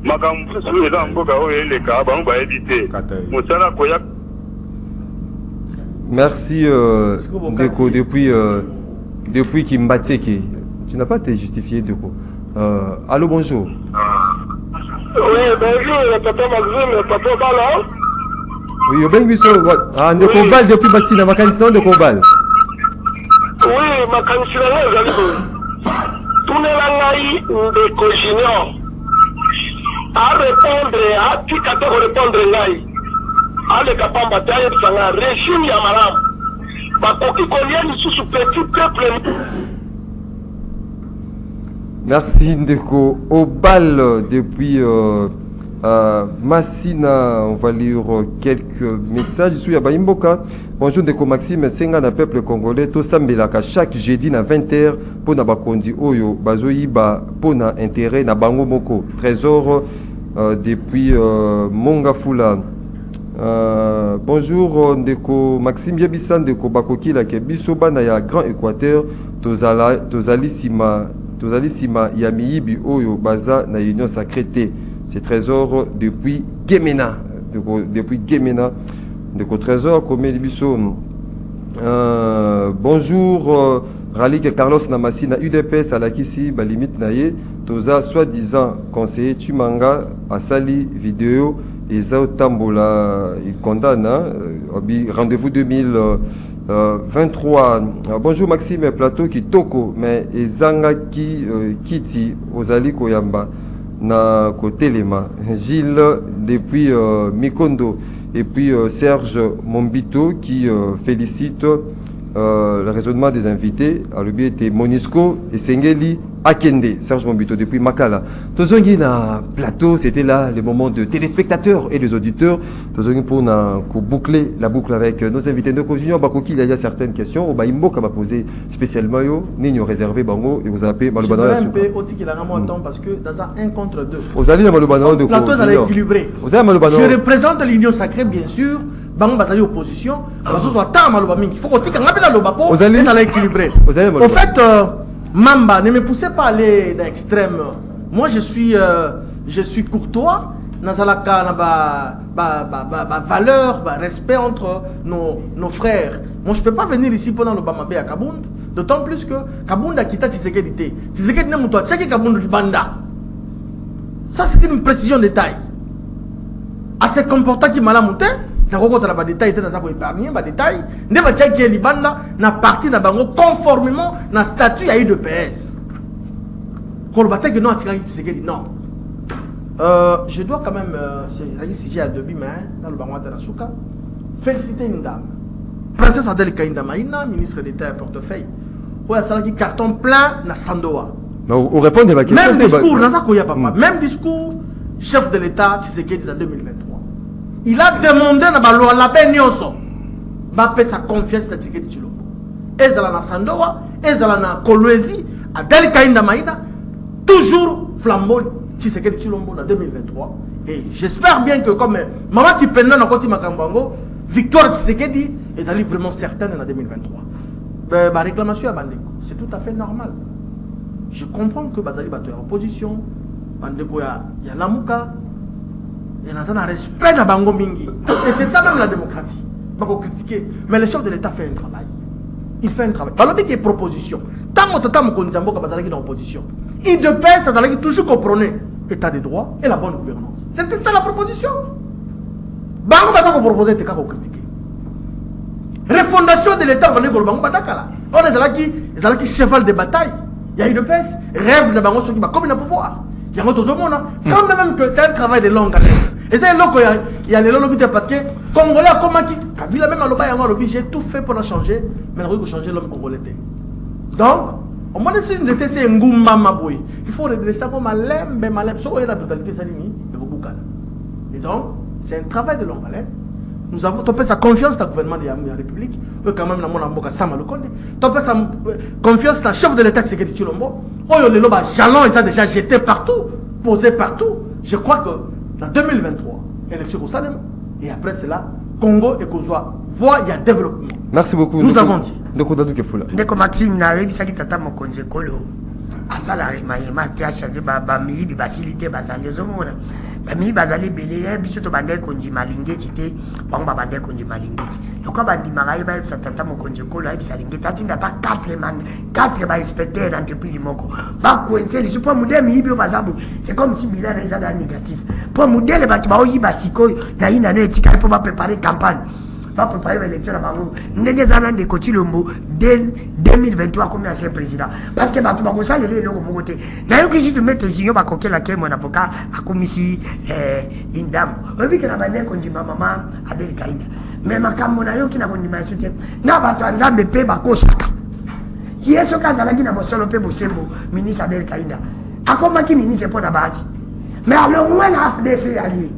makambu su eza mboka oyo eleka bango ba edité musala koya. Merci Ndeko depuis Kimbateke. Tu n'as pas été justifié Ndeko. Allô, bonjour. Oui, bonjour, papa Maxime, papa Bala. Oui, bien biso de Kobal depuis Bassina Makanisna de Kobal. Oui, Makanisna ezali ko. Tunela ngai Ndeko Junior. A répondre, a tikate ko répondre ngai. Ale kapamba taye sanga régime ya malamu. Bakoki kolia lisusu petit peuple. Merci Ndeko Obal depuis Massina. On va lire quelques messages. Ici à Baimboka. Bonjour Ndeko Maxime, Senga na peuple congolais. To sambelaka chaque jeudi na 20h pour na bakondi oyo bazoyiba pour na intérêt na bango moko. Trésor depuis Mongafula. Bonjour Ndeko Maxime Yabissa Ndeko Bakoki la kebiso bana ya Grand Équateur tozali sima ya miyibi oyo baza na union sacrée. C'est Trésor depuis Gemena. Depuis Gemena. Ndeko Trésor comme biso. Bonjour Ralik Carlos Namasina UDPS à la Kisi ba limite naye toza soi-disant conseiller Tumanga asali vidéo et ça tambola il condamne rendez-vous 2023. Bonjour Maxime Plateau Kitoko mais ezanga ki kiti ozali koyamba na kotelema Gilles depuis Mikondo Et puis Serge Mombito qui félicite le raisonnement des invités. À l'objet était Monisco et Sengeli Akende, Serge Mombito depuis Makala. Tozongi na plateau, c'était là le moment de téléspectateurs et les auditeurs. Tozongi pour boucler la boucle avec nos invités. Donc Junior Bakoki, il y a certaines questions. Imbo qui va poser spécialement yo, Nino réservé bango et vous appelez Malobana. Je un peu aussi qu'il a vraiment temps parce que dans un 1 contre 2. Vous allez dans Malobana de plateau ça équilibré. Vous allez Malobana. Je représente l'Union sacrée bien sûr. Bango batali opposition. Parce que soit tant Maloba mingi. Il faut qu'on tire un Lobapo. Vous allez ça équilibré. Au fait Mamba, ne me poussez pas à aller dans l'extrême. Moi, je suis courtois. Nazalaka, valeur, respect entre nos frères. Moi, je ne peux pas venir ici pendant le Bamabé à Kabound. D'autant plus que Kabound a quitté Tshisekedi. Tshisekedi n'est pas toi. Kabound du Banda. Ça, c'est une précision de taille. À ce comportement qui m'a la monté. Des détails, des détails. Ne va pas dire Libanda na parti na bango conformément na statut à UDPS. Kolbata que non non. Je dois quand même si j'ai à deux bimes dans le bango de la souka féliciter une dame. Princesse Adèle Kainda Maïna, ministre d'État et portefeuille. Où elle a qui carton plein na Sandoa. On répond à ma question. Même discours dans ça koya papa. Même discours chef de l'État Tshisekedi en 2023. Il a demandé à la paix Nyonso de sa confiance dans Tshisekedi Tshilombo. Ezala na Sandoa, ezala na Kolwezi, Adèle Kainda Maïna, toujours flambeau Tshisekedi Tshilombo en 2023. Et j'espère bien que comme maman qui peine dans Koti Makambango, victoire Tshisekedi est allée vraiment certaine en 2023. Ma réclamation à Bandeko, c'est tout à fait normal. Je comprends que Bazali Bato est en opposition, Bandeko il y a Lamuka. Il y a un respect dans Bango Mingi. Et c'est ça même la démocratie. Pas critiquer. Mais le chef de l'État fait un travail. Il fait un travail. Alors, il y a une proposition. Tant que tu as dans l'opposition, il de paix, ça doit toujours comprendre l'état de droit et la bonne gouvernance. C'était ça la proposition. Bango Bazako proposait de critiquer. Refondation de l'État, Bango Badakala. On est là qui cheval de bataille. Il y a une paix. Rêve de Bango qui va comme il a pouvoir. Il y a quand même que c'est un travail de longue haleine. Et c'est là qu'il y a les lobbies parce que Congolais a comment qui Kabila même à l'objet, j'ai tout fait pour la changer, mais il faut changer l'homme congolais. Donc, au moins si nous étions c'est Ngoumba Maboui, il faut redresser comme malem, so la brutalité salini de Bobukana. Et donc, c'est un travail de longue haleine. Nous avons topé sa confiance dans le gouvernement de la République, eux quand même dans mon amboka Sama Lokonde, topé sa confiance dans le chef de l'État Tshisekedi Tshilombo. Oh le loba jalon ils ont déjà jeté partout, posé partout. Je crois que en 2023, élection au Salem et après cela, Congo et Kozoa voient il y a développement. Merci beaucoup. Nous avons dit. Ndeko Maxime na rebisaki tata mokonzi kolo. Asala remayema tiachaje ba miyibi basilite bazali zomona. Bami bazali belé biso to bande konji malingeti te bango bande konji malingeti. Lokwa bandi magayi ba bisa tata mokonzi kolo bisa lingeti atinda ta 4 ba inspecteur d'entreprise moko. Ba kwense li supo mude miyibi bazabu. C'est comme si Milan est dans négatif. Pour modèle ba ba oyiba sikoyo na ina no etika pour ba préparer campagne. Va préparer l'élection à Bango. Ndegezana de Kotilombo dès 2023 comme ancien président. Parce que Batou Bakosa le logo mon côté. D'ailleurs que si tu mets tes signes ba koke la mon avocat a commis ici une dame. On dit que la bande qu'on dit ma maman Adèle Kainda. Mais ma camona yo qui n'a pas dit ma soutien. Na Batou Nzambe pe bakosaka. Qui est ce cas à la Guinée Bosolo pe Bosembo ministre Adèle Kainda. A comment qui ministre pour na bati. Mais alors moi la FDC allié.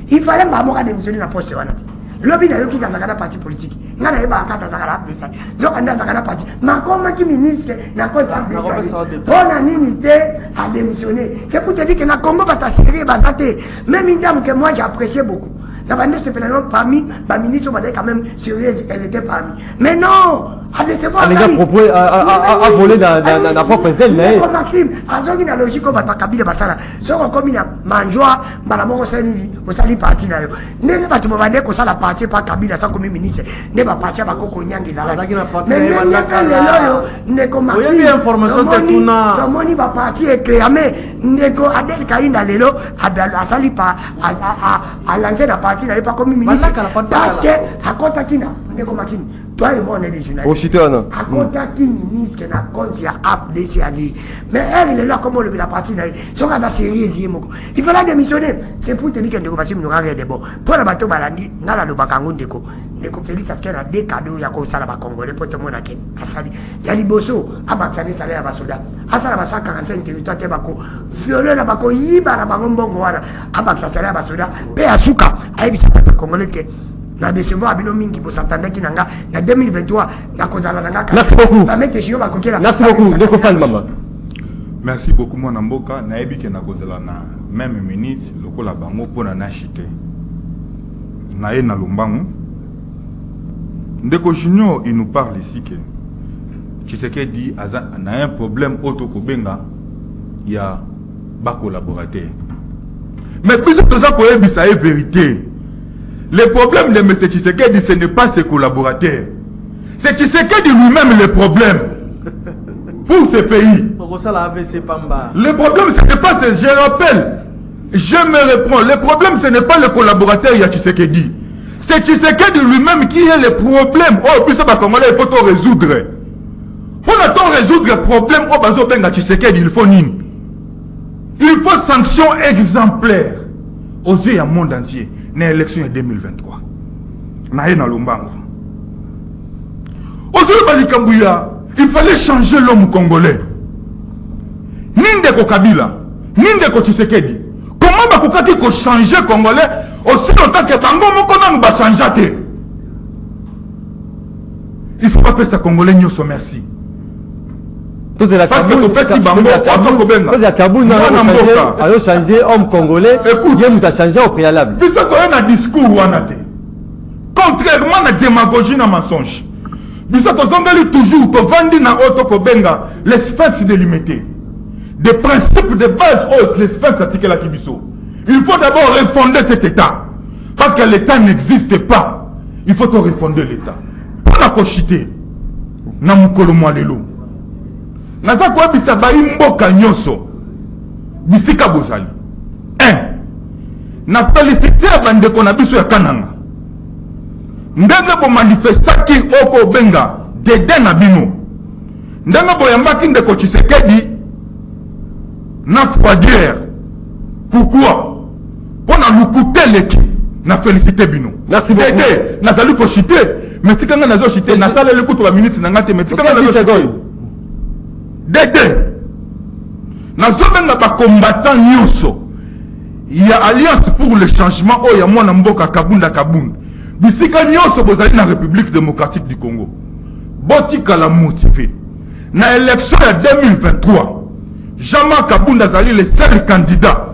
Il fallait pas moi démissionner la poste wanati. Lobby na yoki dans parti politique. Ngana yeba akata zakara desa. Zoka nda zakara parti. Makoma ki ministre na kontra desa. Bona nini te a démissionné. C'est pour te dire que na Congo va t'assurer bazate. Même une dame que moi j'appréciais beaucoup. La bande se fait parmi ba ministre bazate quand même sérieuse, elle était parmi. Mais non, à décevoir. Les gars propos à voler dans propre zèle mais Maxime, azongi na logique ba takabile basala. Soko comme na manjoa bana moko seni au sali parti na yo. Ndenge ba tumo bande ko sala parti pa kabila sa comme ministre. Ne ba parti ba koko nyangi zala. Mais ne ko Maxime. Il y a information te tuna. Tomoni ba parti éclairé. Ndeko Adèle Kainda lelo a sali pa a lancer la parti na pas comme ministre. Parce que à kota kina ndeko Maxime, toi et moi on est des journalistes. Au chitane. À contacter ministre qui n'a compte il y a AFDC Ali. Mais elle est là comme on le la partie là. Son cas sérieux il fallait démissionner. C'est pour te dire que ndeko Maxime nous rien de bon. Pour la bateau balandi, ngala do bakango ndeko. Ndeko Félix Askera des cadeaux ya ko sala ba congolais pour te mona ke. Asali. Ya liboso abatsani salaire ba soda. Asala ba 145 territoire ke bako. Violer na bako yiba na bango mbongo wana. Abaksa salaire ba soda. Pe asuka ayebisa peuple congolais ke na décevoir bino mingi pour s'attendre qui nanga na 2023 na kozala nanga. Merci beaucoup. Merci beaucoup. Ndeko Fall Mama. Merci beaucoup mon amboka na yebi ke na kozala na même minute lokola bango pona na chité. Na ye na lombango. Ndeko Junior il nous parle ici que Tshisekedi a un problème auto kobenga il y a ba collaborateur. Mais puisque tout ça ko yebisa est vérité. Le problème de M. Tshisekedi, ce n'est pas ses collaborateurs. C'est Tshisekedi lui-même le problème pour ce pays. Le problème, ce n'est pas ce... Je rappelle, je me reprends. Le problème, ce n'est pas le collaborateur, il y a Tshisekedi. C'est Tshisekedi lui-même qui est le problème. Oh, puis ça va Congolais, il faut tout résoudre. Pour résoudre le problème, oh, bazo benga Tshisekedi, il faut nini. Il faut sanctions exemplaires aux yeux du monde entier. Dans l'élection en 2023. Naïna Lombango. Il fallait changer l'homme congolais. Nindeko Kabila, Nindeko Tshisekedi. Comment va changer congolais aussi longtemps que Bango Mokona nous va changer? Il ne faut pas faire ça congolais ni au merci. Parce que tu Bango, Kaboul a changé homme congolais. Écoute, il a changé au préalable. Puis ça, tu as un discours ou un athée. Contrairement à la démagogie et à mensonge. Puis ça, tu as toujours, tu as les sphinx délimité. Des principes de base, les sphinx articulent la Kibiso. Il faut d'abord refonder cet État. Parce que l'État n'existe pas. Il faut refonder l'État. Pour la cochiter. Namukolo Mwalelo. Naza kwa bisa ba imboka nyoso bisika bozali na félicité bandeko na biso ya kananga ndenge bo manifestaki oko benga dede na bino ndenge bo yambaki ndeko Tshisekedi na froideur. Pourquoi? Pona lukute leki na félicité bino. Merci beaucoup. Dede nazali ko chité mais tikanga nazo chité na sala le kutu ba minute na ngate mais tikanga nazo chité. Dede nazobenga ba combattant nyonso. Il y a alliance pour le changement oh ya mwana mboka Kabunda Kabunda. Bisika nyonso bozali na République démocratique du Congo. Botika la motivé. Na élection ya 2023. Jean-Marc Kabunda zali le seul candidat.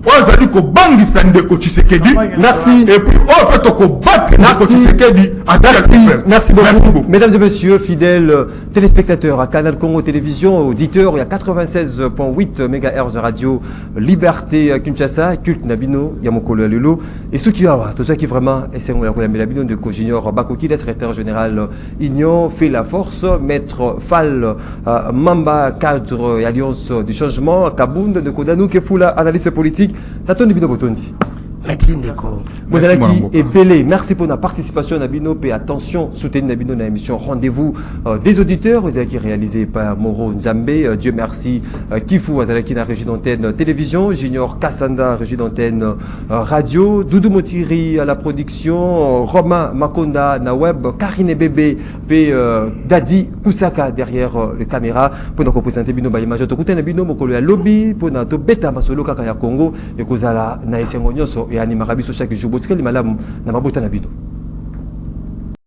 Ozali ko bangisa ndeko Tshisekedi. Merci. Et puis on peut ko battre ndeko Tshisekedi. Merci beaucoup. Mesdames et messieurs, fidèles téléspectateurs à Canal Congo Télévision, auditeurs, il y a 96.8 MHz radio Liberté Kinshasa, Culte Nabino, Yamokolo Lulu. Et ceux qui ont, tout ça qui vraiment essaient de Nabino de Junior Bakoki, le secrétaire général Union, fait la force, maître Fall, Mamba, cadre et alliance du changement, Kabunda, de Kodanou, Kefula, analyste politique. Taton Nabino Botondi. Merci Ndeko. Vous allez qui est belé. Merci pour la participation Nabino et attention soutenir Nabino dans l'émission Rendez-vous des auditeurs. Vous avez qui réalisé par Moro Nzambe. Dieu merci. Kifu vous allez qui na régie d'antenne télévision. Junior Kassanda régie d'antenne radio. Doudou Motiri à la production. Romain Makonda na web. Karine Bébé et Dadi Kusaka derrière les caméras pour nous représenter Bino ba image. Tout Nabino mokolo ya lobby pour na to beta masolo kaka ya Congo et kozala na esengo nyoso et animera biso chaque jour botika limalamu na mabota na bino.